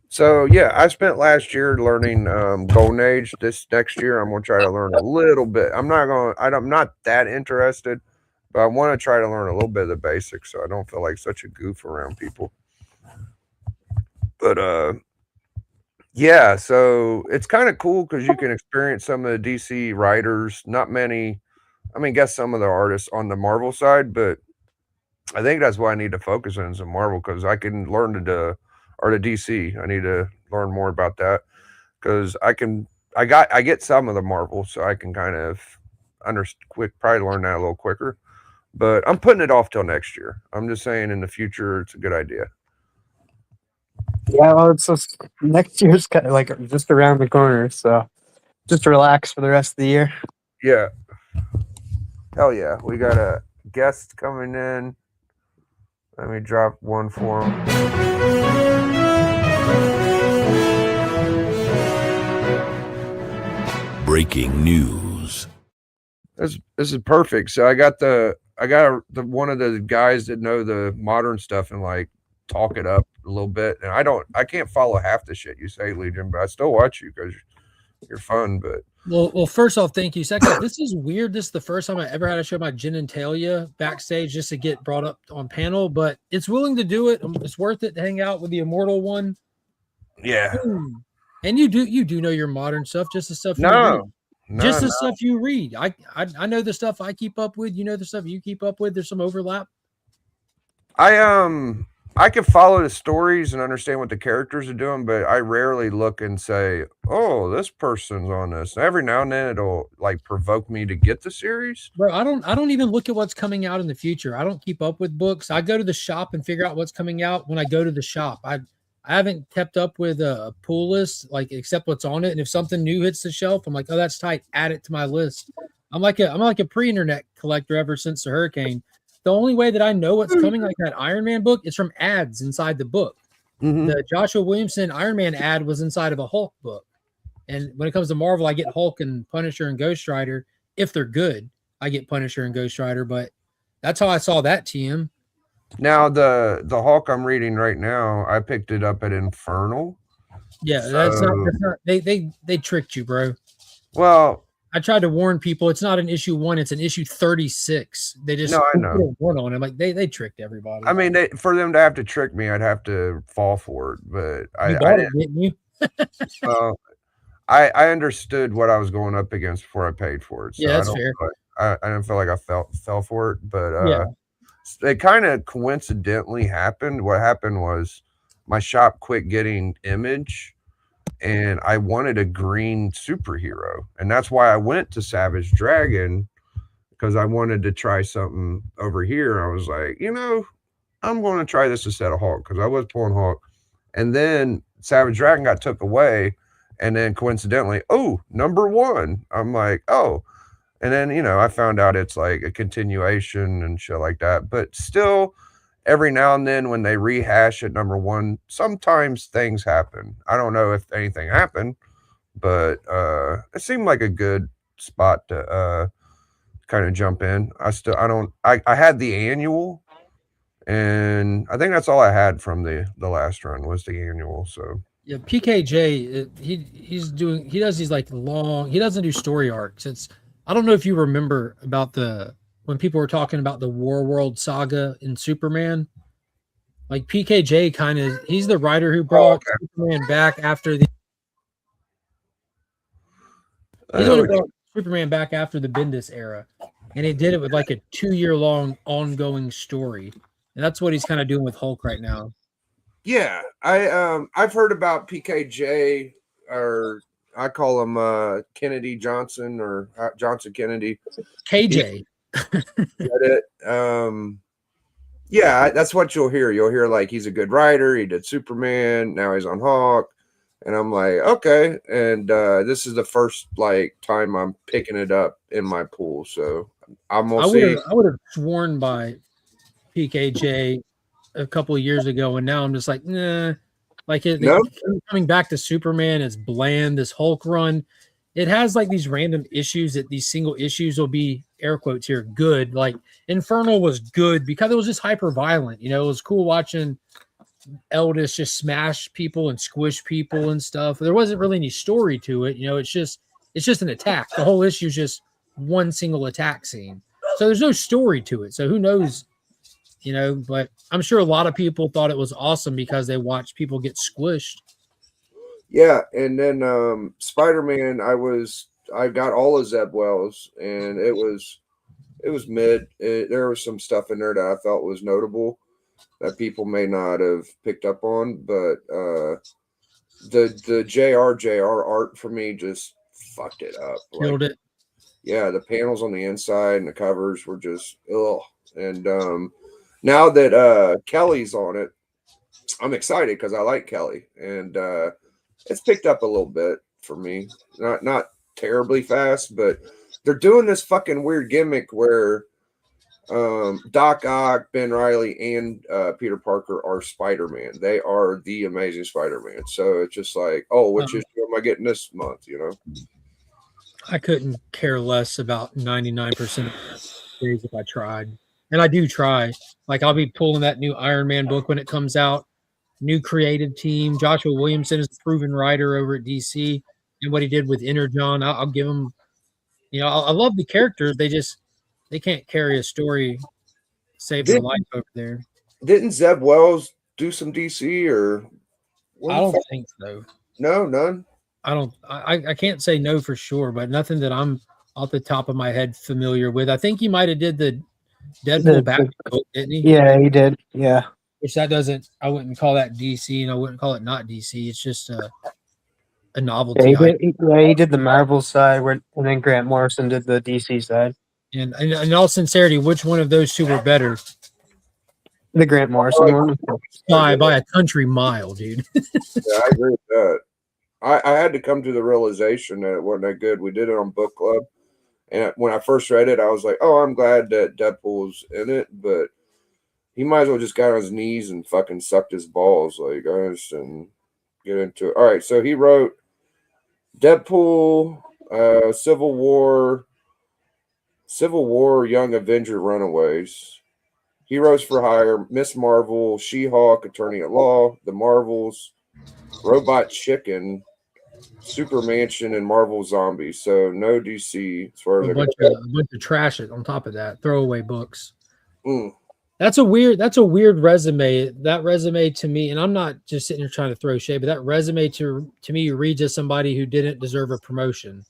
G: So yeah, I spent last year learning Golden Age. This next year, I'm gonna try to learn a little bit. I'm not that interested, but I want to try to learn a little bit of the basics, so I don't feel like such a goof around people. But yeah, so it's kind of cool because you can experience some of the DC writers. Not many. I mean, guess some of the artists on the Marvel side, but I think that's why I need to focus on some Marvel, because I can learn the DC. I need to learn more about that because I get some of the Marvel, so I can kind of probably learn that a little quicker. But I'm putting it off till next year. I'm just saying in the future, it's a good idea.
D: Yeah, well, it's just, next year's kind of like just around the corner, so just relax for the rest of the year.
G: Yeah. Hell yeah. We got a guest coming in. Let me drop one for him.
C: Breaking news.
G: This is perfect. So I got the one of the guys that know the modern stuff and like talk it up a little bit. And I can't follow half the shit you say, Legion, but I still watch you because you're fun. But
F: Well, first off, thank you. Second off, this is weird. This is the first time I ever had to show my genitalia backstage just to get brought up on panel, but it's willing to do it. It's worth it to hang out with the immortal one.
G: yeah.
F: And you do know your modern stuff, just the stuff the stuff you read. I know the stuff I keep up with. You know the stuff you keep up with. There's some overlap.
G: I can follow the stories and understand what the characters are doing, but I rarely look and say, "Oh, this person's on this." Every now and then, it'll like provoke me to get the series.
F: Bro, I don't even look at what's coming out in the future. I don't keep up with books. I go to the shop and figure out what's coming out when I go to the shop. I haven't kept up with a pull list, like except what's on it. And if something new hits the shelf, I'm like, oh, that's tight. Add it to my list. I'm like a pre-internet collector ever since the hurricane. The only way that I know what's coming, like that Iron Man book, is from ads inside the book.
G: Mm-hmm.
F: The Joshua Williamson Iron Man ad was inside of a Hulk book. And when it comes to Marvel, I get Hulk and Punisher and Ghost Rider. If they're good, I get Punisher and Ghost Rider. But that's how I saw that, TM.
G: Now the Hulk I'm reading right now, I picked it up at Infernal.
F: Yeah, that's not they tricked you, bro.
G: Well,
F: I tried to warn people. It's not an issue 1; it's an issue 36. They just
G: I know.
F: One on it. Like they tricked everybody.
G: I mean, for them to have to trick me, I'd have to fall for it. But
F: you bought it, didn't you?
G: I understood what I was going up against before I paid for it. So
F: yeah, that's fair.
G: I didn't feel like I fell for it, but it kind of coincidentally happened. What happened was my shop quit getting Image. And I wanted a green superhero. And that's why I went to Savage Dragon, because I wanted to try something over here. I was like, I'm going to try this instead of Hulk, because I was pulling Hulk. And then Savage Dragon got took away. And then coincidentally, #1. I'm like, oh. And then, I found out it's like a continuation and shit like that. But still, every now and then when they rehash at #1, sometimes things happen. I don't know if anything happened, but it seemed like a good spot to kind of jump in. I had the annual, and I think that's all I had from the last run was the annual. So
F: yeah, PKJ, he does these like long, he doesn't do story arcs. I don't know if you remember about when people were talking about the War World saga in Superman, like PKJ he's the writer who brought Superman back after the Superman back after the Bendis era. And he did it with like a 2-year long ongoing story. And that's what he's kind of doing with Hulk right now.
G: Yeah, I've heard about PKJ, or I call him Kennedy Johnson, or Johnson Kennedy.
F: KJ.
G: Read it. Yeah, that's what you'll hear. You'll hear like he's a good writer. He did Superman. Now he's on Hawk, and I'm like, okay. And this is the first like time I'm picking it up in my pool, so I'm gonna see.
F: I would have sworn by PKJ a couple of years ago, and now I'm just like, nah. Like coming back to Superman is bland. This Hulk run, it has like these random issues that these single issues will be air quotes here good. Like Infernal was good because it was just hyper violent. You know, it was cool watching Eldest just smash people and squish people and stuff. There wasn't really any story to it. You know, it's just an attack. The whole issue is just one single attack scene. So there's no story to it. So who knows? You know, but I'm sure a lot of people thought it was awesome because they watched people get squished.
G: Yeah, and then Spider-Man, I got all of Zeb Wells, and it was mid. There was some stuff in there that I felt was notable that people may not have picked up on, but the JR art for me just fucked it up.
F: Killed it.
G: Yeah, the panels on the inside and the covers were just ugh. And now that Kelly's on it, I'm excited because I like Kelly, and it's picked up a little bit for me. Not terribly fast, but they're doing this fucking weird gimmick where Doc Ock, Ben Reilly, and Peter Parker are Spider-Man. They are the Amazing Spider-Man. So it's just like, oh, which issue am I getting this month? You know,
F: I couldn't care less about 99% of days if I tried, and I do try. Like I'll be pulling that new Iron Man book when it comes out. New creative team. Joshua Williamson is a proven writer over at DC, and what he did with Energon, I'll give him. You know, I love the characters. They can't carry a story, save their life over there.
G: Didn't Zeb Wells do some DC or?
F: I don't think so.
G: No, none.
F: I don't. I can't say no for sure, but nothing that I'm off the top of my head familiar with. I think he might have did the Deadpool Batman book, didn't he?
D: Yeah, he did. Yeah.
F: Which that doesn't. I wouldn't call that DC, and I wouldn't call it not DC. It's just a novelty.
D: Yeah, he did the Marvel side, and then Grant Morrison did the DC side.
F: And in all sincerity, which one of those two were better?
D: The Grant Morrison one.
F: By a country mile, dude.
G: Yeah, I agree with that. I had to come to the realization that it wasn't that good. We did it on book club, and when I first read it, I was like, "Oh, I'm glad that Deadpool's in it," but he might as well just got on his knees and fucking sucked his balls. Like, I just didn't get into it. All right, so he wrote Deadpool, Civil War, Young Avenger, Runaways, Heroes for Hire, Miss Marvel, She-Hulk, Attorney at Law, The Marvels, Robot Chicken, Super Mansion, and Marvel Zombies. So no DC as far as
F: a bunch of trash on top of that, throwaway books.
G: Mm.
F: That's a weird resume. That resume to me, and I'm not just sitting here trying to throw shade, but that resume to me reads as somebody who didn't deserve a promotion.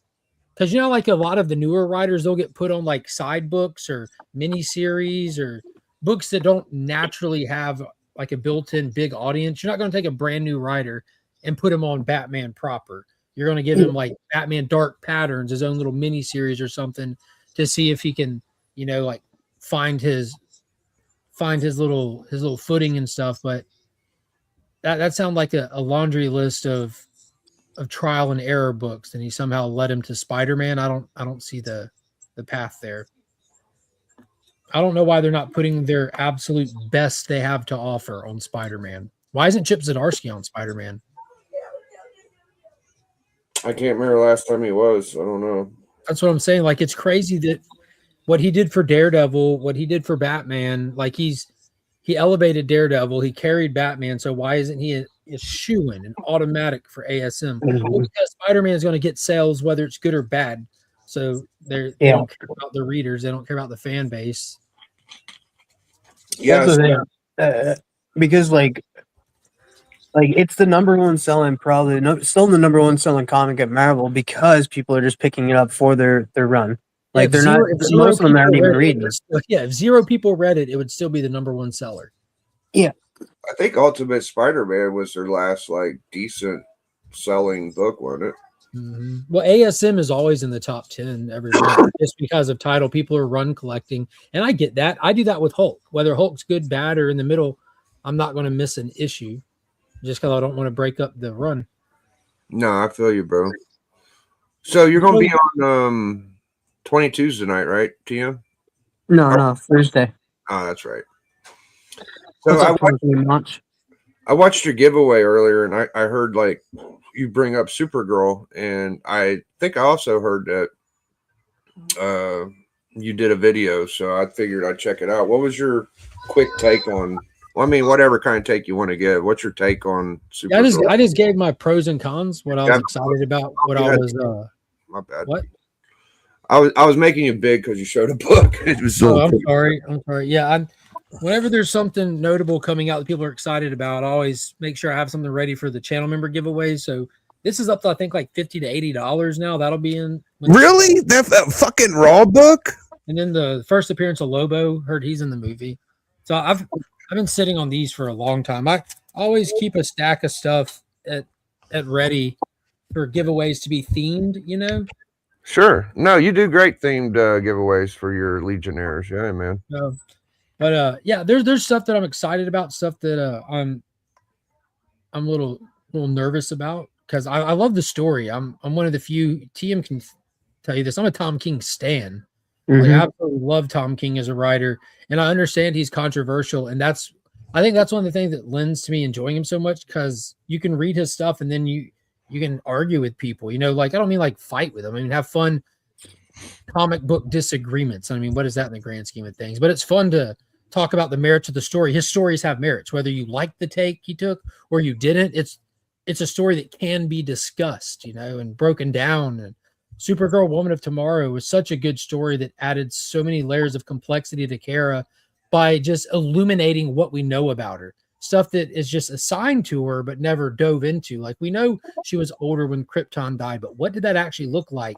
F: Because you know, like a lot of the newer writers, they'll get put on like side books or mini series or books that don't naturally have like a built-in big audience. You're not going to take a brand new writer and put him on Batman proper. You're going to give him like Batman Dark Patterns, his own little mini series or something, to see if he can, you know, like find his little footing and stuff. But that sounds like a laundry list of trial and error books, and he somehow led him to Spider-Man. I don't see the path there. I don't know why they're not putting their absolute best they have to offer on Spider-Man. Why isn't Chip Zdarsky on Spider-Man?
G: I can't remember last time he was. I don't know.
F: That's what I'm saying. Like, it's crazy that what he did for Daredevil, what he did for Batman, like he elevated Daredevil, he carried Batman. So why isn't he a shoo-in, an automatic for ASM? Well, because Spider-Man is going to get sales whether it's good or bad. So they don't care about the readers, they don't care about the fan base.
G: Yeah,
D: because like it's the number one selling, still the number one selling comic at Marvel because people are just picking it up for their run. Like they're not. Most of them aren't even reading it.
F: Yeah, if 0 people read it, it would still be the number one seller.
D: Yeah,
B: I think Ultimate Spider-Man was their last like decent selling book, wasn't it?
F: Well, ASM is always in the top 10 every month just because of title. People are run collecting, and I get that. I do that with Hulk. Whether Hulk's good, bad, or in the middle, I'm not going to miss an issue just because I don't want to break up the run.
B: No, I feel you, bro. So you're gonna be on 22s tonight, right, TM?
D: No, Thursday.
B: Oh, that's right. So
D: What's up, Pumpkin Munch?
B: I watched your giveaway earlier, and I heard like you bring up Supergirl, and I think I also heard that you did a video, so I figured I'd check it out. What was your quick take on? Well, I mean, whatever kind of take you want to give. What's your take on Supergirl?
F: I just gave my pros and cons. What I was excited about. What I was.
B: My bad.
F: What?
B: I was making it big because you showed a book. It was so.
F: I'm sorry. Yeah, whenever there's something notable coming out that people are excited about, I always make sure I have something ready for the channel member giveaways. So this is up to I think like $50 to $80 now. That'll be in.
B: Really? That fucking Raw book?
F: And then the first appearance of Lobo. Heard he's in the movie. So I've been sitting on these for a long time. I always keep a stack of stuff at ready for giveaways to be themed. You know.
G: Sure. No, you do great themed giveaways for your Legionnaires. Yeah, man.
F: But yeah, there's stuff that I'm excited about, stuff that I'm a little nervous about because I love the story. I'm one of the few. TM can tell you this. I'm a Tom King stan. Like, I absolutely love Tom King as a writer, and I understand he's controversial, and I think that's one of the things that lends to me enjoying him so much because you can read his stuff and then you can argue with people. You know, like I don't mean like fight with them. I mean have fun comic book disagreements. I mean, what is that in the grand scheme of things? But it's fun to talk about the merits of the story. His stories have merits, whether you like the take he took or you didn't. It's a story that can be discussed, you know, and broken down. And Supergirl, Woman of Tomorrow was such a good story that added so many layers of complexity to Kara by just illuminating what we know about her. Stuff that is just assigned to her but never dove into. Like we know she was older when Krypton died, but what did that actually look like?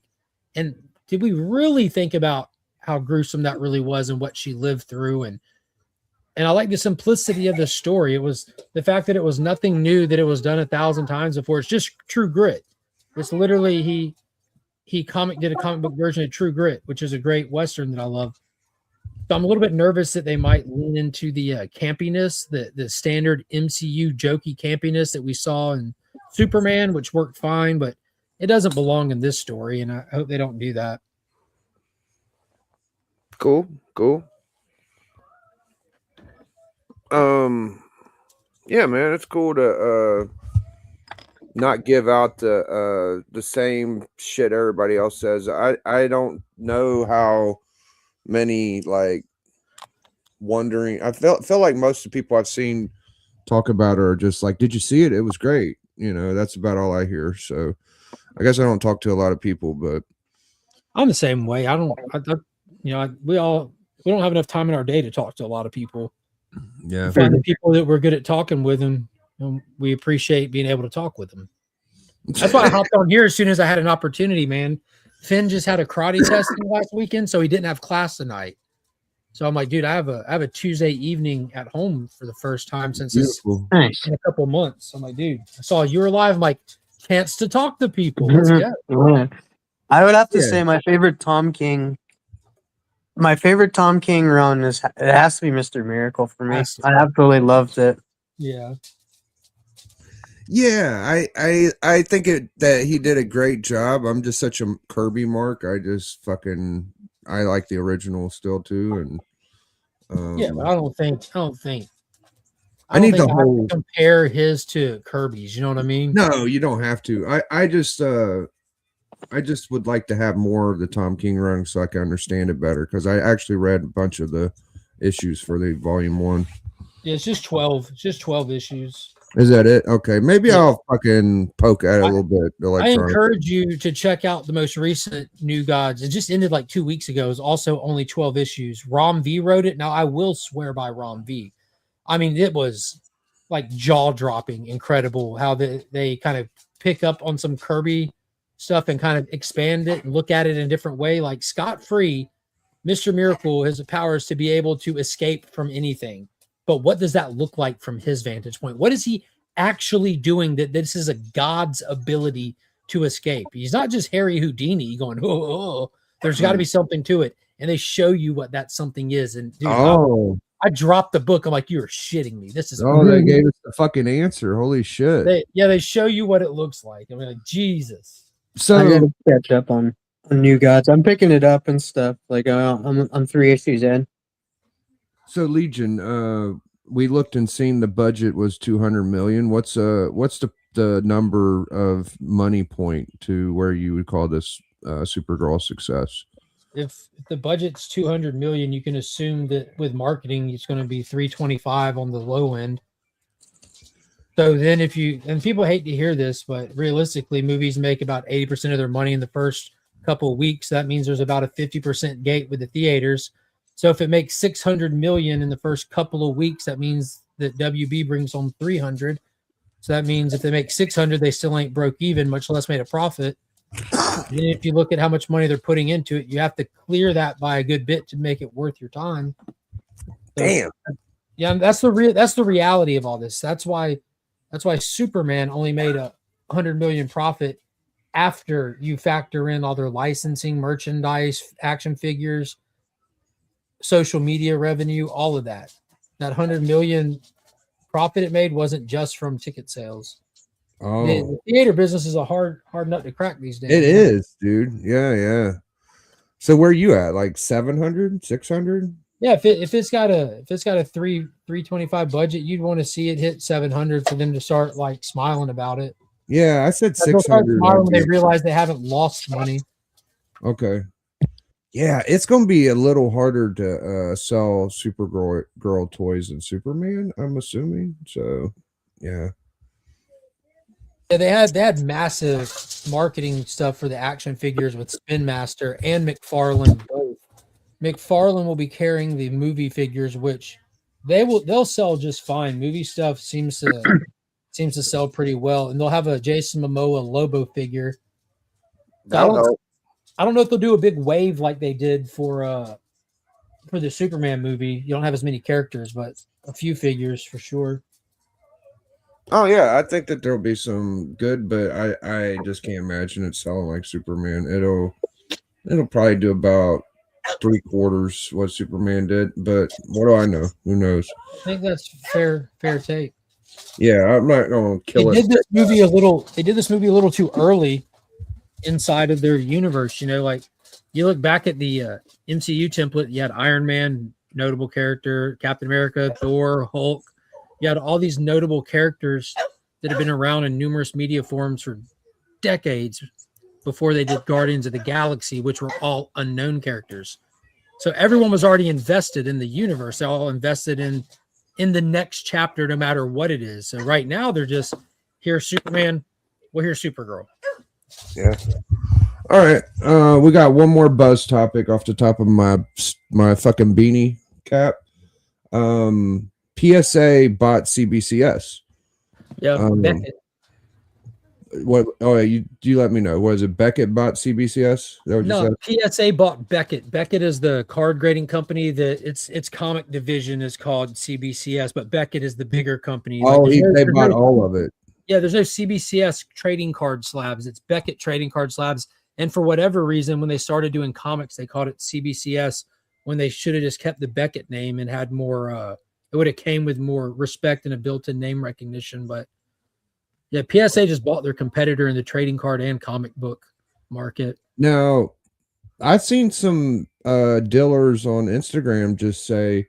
F: And did we really think about how gruesome that really was and what she lived through? And I like the simplicity of the story. It was the fact that it was nothing new, that it was done 1,000 times before. It's just True Grit. It's literally he did a comic book version of True Grit, which is a great Western that I love. So I'm a little bit nervous that they might lean into the campiness, the standard MCU jokey campiness that we saw in Superman, which worked fine, but it doesn't belong in this story, and I hope they don't do that.
B: Cool. Yeah, man, it's cool to not give out the same shit everybody else says. I don't know how many like wondering. I feel like most of the people I've seen talk about her are just like, did you see it? It was great. You know, that's about all I hear. So I guess I don't talk to a lot of people, but
F: I'm the same way. We don't have enough time in our day to talk to a lot of people.
B: Yeah,
F: Find the people that we're good at talking with, and we appreciate being able to talk with them. That's why I hopped on here as soon as I had an opportunity, man. Finn just had a karate testing last weekend, so he didn't have class tonight. So I'm like, dude, I have a Tuesday evening at home for the first time since
D: Nice.
F: in a couple months. I'm like, dude, I saw you were live. I'm like, chance to talk to people. Let's go.
D: Yeah. I would have to say my favorite Tom King run it has to be Mr. Miracle for me. I absolutely loved it.
F: Yeah.
B: Yeah, I think that he did a great job. I'm just such a Kirby mark. I like the original still too, and
F: Yeah, but I don't think
B: I need
F: have
B: the whole
F: to compare his to Kirby's. You know what I mean?
B: No, you don't have to. I just would like to have more of the Tom King run so I can understand it better, because I actually read a bunch of the issues for the volume 1.
F: Yeah, it's just 12. It's just 12 issues.
B: Is that it? Okay, maybe I'll fucking poke at it a little bit.
F: I encourage you to check out the most recent New Gods. It just ended like 2 weeks ago. It's also only 12 issues. Rom V wrote it. Now, I will swear by Rom V. I mean, it was like jaw-dropping, incredible how they kind of pick up on some Kirby stuff and kind of expand it and look at it in a different way. Like Scott Free, Mr. Miracle has the powers to be able to escape from anything. but what does that look like from his vantage point? What is he actually doing that this is a god's ability to escape? He's not just Harry Houdini going, oh. There's got to be something to it. And they show you what that something is. And dude, I dropped the book. I'm like, you're shitting me. This is
B: they gave us the fucking answer. Holy shit.
F: They show you what it looks like. I mean, like, Jesus.
B: So
D: I gotta catch up on New Gods. I'm picking it up and stuff. Like I'm 3 issues in.
B: So Legion, we looked and seen the budget was 200 million. What's the number of money point to where you would call this Supergirl success?
F: If the budget's 200 million, you can assume that with marketing, it's going to be 325 on the low end. So then and people hate to hear this, but realistically, movies make about 80% of their money in the first couple of weeks. That means there's about a 50% gate with the theaters. So if it makes 600 million in the first couple of weeks, that means that WB brings home 300. So that means if they make 600, they still ain't broke even, much less made a profit. And if you look at how much money they're putting into it, you have to clear that by a good bit to make it worth your time. So,
G: Damn.
F: Yeah, that's the reality of all this. That's why Superman only made 100 million profit after you factor in all their licensing, merchandise, action figures, social media revenue, all of that. That 100 million profit it made wasn't just from ticket sales.
B: Oh,
F: The theater business is a hard nut to crack these days.
B: it is, dude. Yeah. So where you at? Like 700, 600?
F: Yeah, if it's got a 325 budget, you'd want to see it hit 700 for them to start like smiling about it.
B: Yeah, I said
F: They'll start
B: 600.
F: smiling when they realize they haven't lost money.
B: Okay. Yeah, it's gonna be a little harder to sell Supergirl toys than Superman, I'm assuming. So yeah.
F: Yeah, they had massive marketing stuff for the action figures with Spin Master and McFarlane both. McFarlane will be carrying the movie figures, which they'll sell just fine. Movie stuff seems to sell pretty well, and they'll have a Jason Momoa Lobo figure. I don't know if they'll do a big wave like they did for the Superman movie. You don't have as many characters, but a few figures for sure.
B: Oh yeah, I think that there'll be some good, but I just can't imagine it selling like Superman. It'll probably do about 3/4 what Superman did, but what do I know? Who knows?
F: I think that's fair take.
B: Yeah, I'm not gonna kill
F: They
B: it.
F: did this movie a little too early inside of their universe. You know, like you look back at the MCU template, you had Iron Man, notable character, Captain America, Thor, Hulk. You had all these notable characters that have been around in numerous media forms for decades before they did Guardians of the Galaxy, which were all unknown characters. So everyone was already invested in the universe. They're all invested in the next chapter, no matter what it is. So right now they're just here's Superman, well, here's Supergirl.
B: Yeah. All right. We got one more buzz topic off the top of my fucking beanie cap. PSA bought CBCS.
F: Yeah, Beckett.
B: What? Oh, you let me know. Was it Beckett bought CBCS? Is that what
F: No,
B: you said?
F: PSA bought Beckett. Beckett is the card grading company that its comic division is called CBCS, but Beckett is the bigger company.
B: Oh,
F: Like,
B: they bought all of it.
F: Yeah, there's no CBCS trading card slabs. It's Beckett trading card slabs. And for whatever reason, when they started doing comics, they called it CBCS when they should have just kept the Beckett name and had more. It would have came with more respect and a built-in name recognition. But yeah, PSA just bought their competitor in the trading card and comic book market.
B: Now, I've seen some dealers on Instagram just say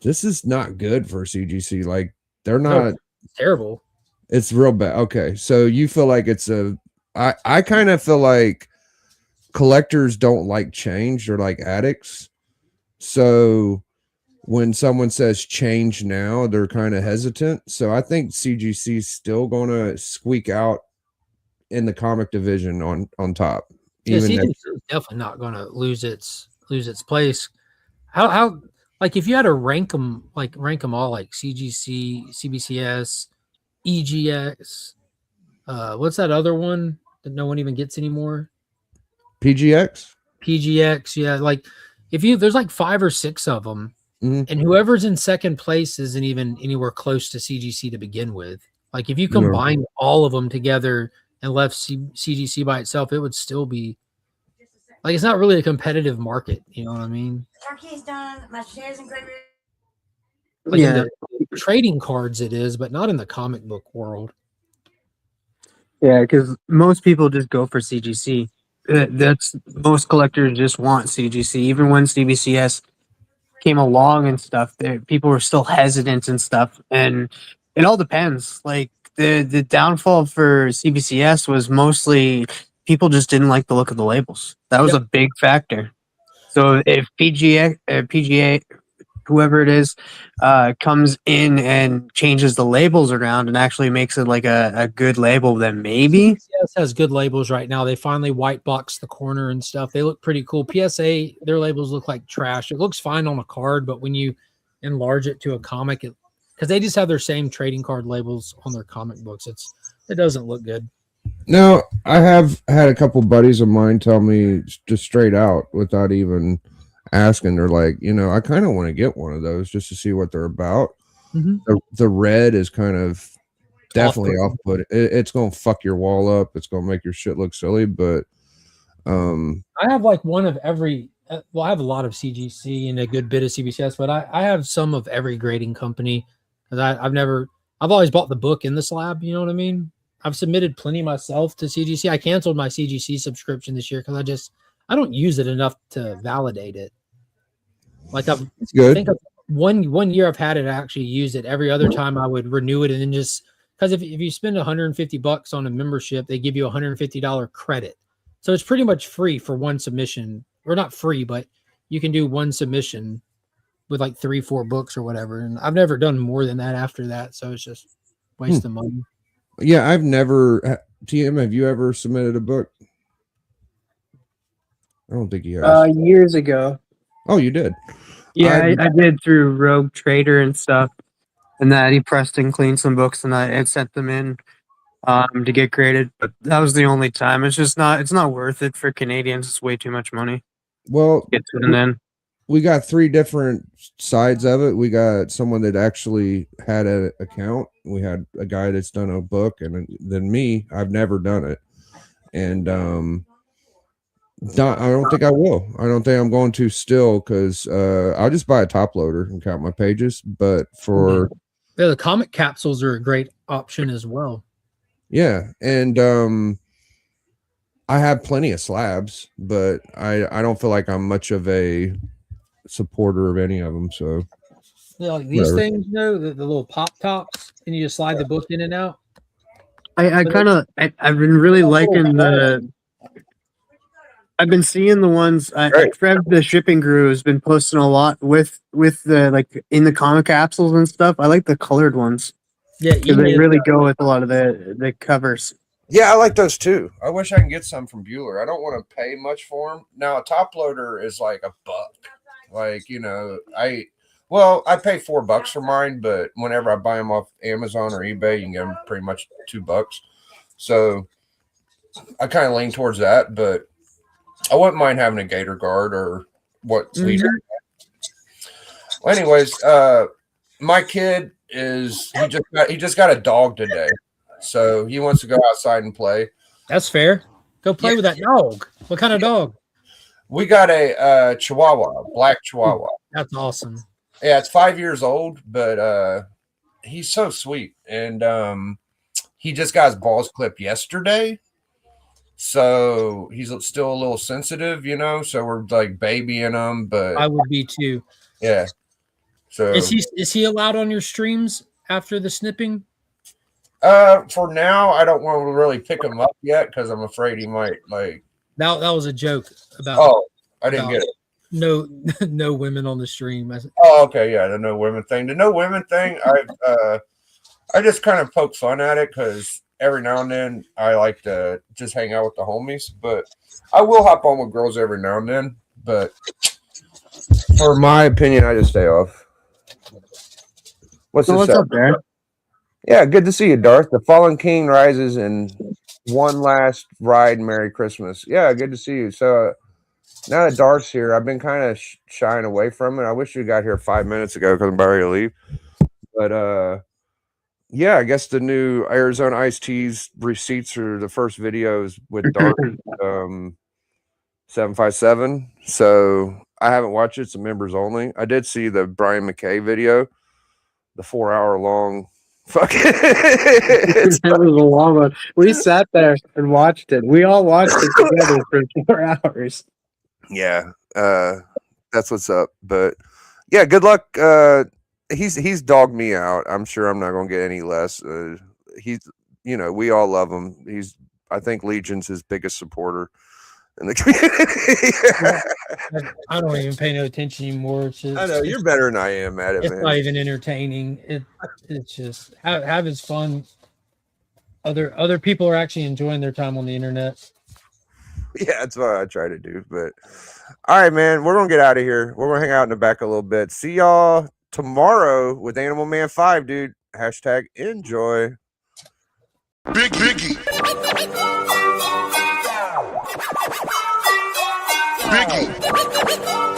B: this is not good for CGC. Like they're not.
F: It's terrible.
B: It's real bad. Okay, so you feel like it's I kind of feel like collectors don't like change. They're like addicts. So when someone says change now, they're kind of hesitant. So I think CGC is still going to squeak out in the comic division on top.
F: Even CGC is definitely not going to lose its place. How like if you had to rank them all like CGC, CBCS, EGX, what's that other one that no one even gets anymore?
B: PGX,
F: yeah. Like if there's like 5 or 6 of them,
B: Mhm.
F: And whoever's in second place isn't even anywhere close to CGC to begin with. Like if you
B: No.
F: combine all of them together and left CGC by itself, it would still be like it's not really a competitive market. You know what I mean?
H: Turkey's done. My shares in Great.
F: Like
D: Yeah.
F: in the trading cards, it is, but not in the comic book world.
D: Yeah, because most people just go for CGC. That's most collectors just want CGC. Even when CBCS came along and stuff, people were still hesitant and stuff. And it all depends. Like the downfall for CBCS was mostly people just didn't like the look of the labels. That was
F: Yep.
D: a big factor. So if PGA, whoever it is, comes in and changes the labels around and actually makes it like a good label, then maybe.
F: CBCS has good labels right now. They finally white box the corner and stuff. They look pretty cool. PSA, their labels look like trash. It looks fine on a card, but when you enlarge it to a comic, because they just have their same trading card labels on their comic books, it doesn't look good.
B: Now, I have had a couple buddies of mine tell me just straight out without even asking. They're like, I kind of want to get one of those just to see what they're about.
F: Mhm.
B: The red is kind of definitely
F: Off-putting.
B: off-put. It's going to fuck your wall up. It's going to make your shit look silly. But
F: I have like one of every. Well, I have a lot of CGC and a good bit of CBCS, but I have some of every grading company because I've always bought the book in the slab. You know what I mean? I've submitted plenty myself to CGC. I canceled my CGC subscription this year because I don't use it enough to validate it. Like
B: it's good.
F: I think one year I've had it, I actually use it. Every other time I would renew it and then just because if you spend $150 on a membership, they give you a $150 credit. So it's pretty much free for one submission, or not free, but you can do one submission with like 3-4 books or whatever. And I've never done more than that after that. So it's just waste of money.
B: Yeah, I've never. TM, have you ever submitted a book? I don't think you have.
D: Years ago.
B: Oh, you did.
D: Yeah, I did through Rogue Trader and stuff. And that he pressed and cleaned some books and I sent them in to get graded. But that was the only time. It's not worth it for Canadians. It's way too much money.
B: Well,
D: Get to them in.
B: we got 3 different sides of it. We got someone that actually had an account. We had a guy that's done a book, and then me. I've never done it, and I don't think I will. I don't think I'm going to still because I'll just buy a top loader and count my pages. But for
F: the comic capsules are a great option as well.
B: Yeah, and I have plenty of slabs, but I don't feel like I'm much of a supporter of any of them. So
F: Like these
B: whatever.
F: things, the little pop tops, and you just slide the book in and out.
D: I've been really liking the. I've been seeing the ones. Trev, the shipping crew, has been posting a lot with the like in the comic capsules and stuff. I like the colored ones.
F: Yeah,
D: They really go with a lot of the covers.
B: Yeah, I like those too. I wish I can get some from Bueller. I don't want to pay much for them. Now, a top loader is like $1. Like, I pay $4 for mine, but whenever I buy them off Amazon or eBay, you can get them pretty much $2. So I kind of lean towards that, but I wouldn't mind having a Gator Guard or what's leader. Well, anyways, my kid he just got a dog today, so he wants to go outside and play.
F: That's fair. Go play with that dog. What kind of dog?
B: We got a Chihuahua, black Chihuahua.
F: That's awesome.
B: Yeah, it's 5 years old, but he's so sweet, and he just got his balls clipped yesterday, so he's still a little sensitive, So we're like babying him, but
F: I would be too.
B: Yeah. So
F: is he allowed on your streams after the snipping?
B: For now, I don't want to really pick him up yet because I'm afraid he might like.
F: That was a joke about.
B: Oh, I didn't get it.
F: No women on the stream.
B: Oh, okay, yeah, the no women thing. The no women thing, I just kind of poke fun at it because every now and then I like to just hang out with the homies, but I will hop on with girls every now and then. But for my opinion, I just stay off. What's
D: up, Darren?
B: Yeah, good to see you, Darth. The Fallen King rises in one last ride. Merry Christmas. Yeah, good to see you. So
G: Now that Darth's here, I've been kind of shying away from it. I wish you got here 5 minutes ago because I'm about ready to leave. But yeah, I guess the new Arizona Iced Teas receipts are the first videos with Darth 757. So I haven't watched it. It's members only. I did see the Brian McKay video, the 4-hour long fucking.
D: It was a long one. We sat there and watched it. We all watched it together for 4 hours.
G: Yeah, that's what's up. But yeah, good luck. He's dogged me out. I'm sure I'm not gonna get any less. He's, we all love him. I think Legion's his biggest supporter in the community.
F: I don't even pay no attention anymore. It's just,
G: I know you're better than I am at it,
F: it's
G: man.
F: not even entertaining. It's just have his fun. Other people are actually enjoying their time on the internet.
G: Yeah, that's what I try to do. But all right, man, we're gonna get out of here. We're gonna hang out in the back a little bit. See y'all tomorrow with Animal Man 5, dude. Hashtag enjoy.
A: Biggie. Biggie.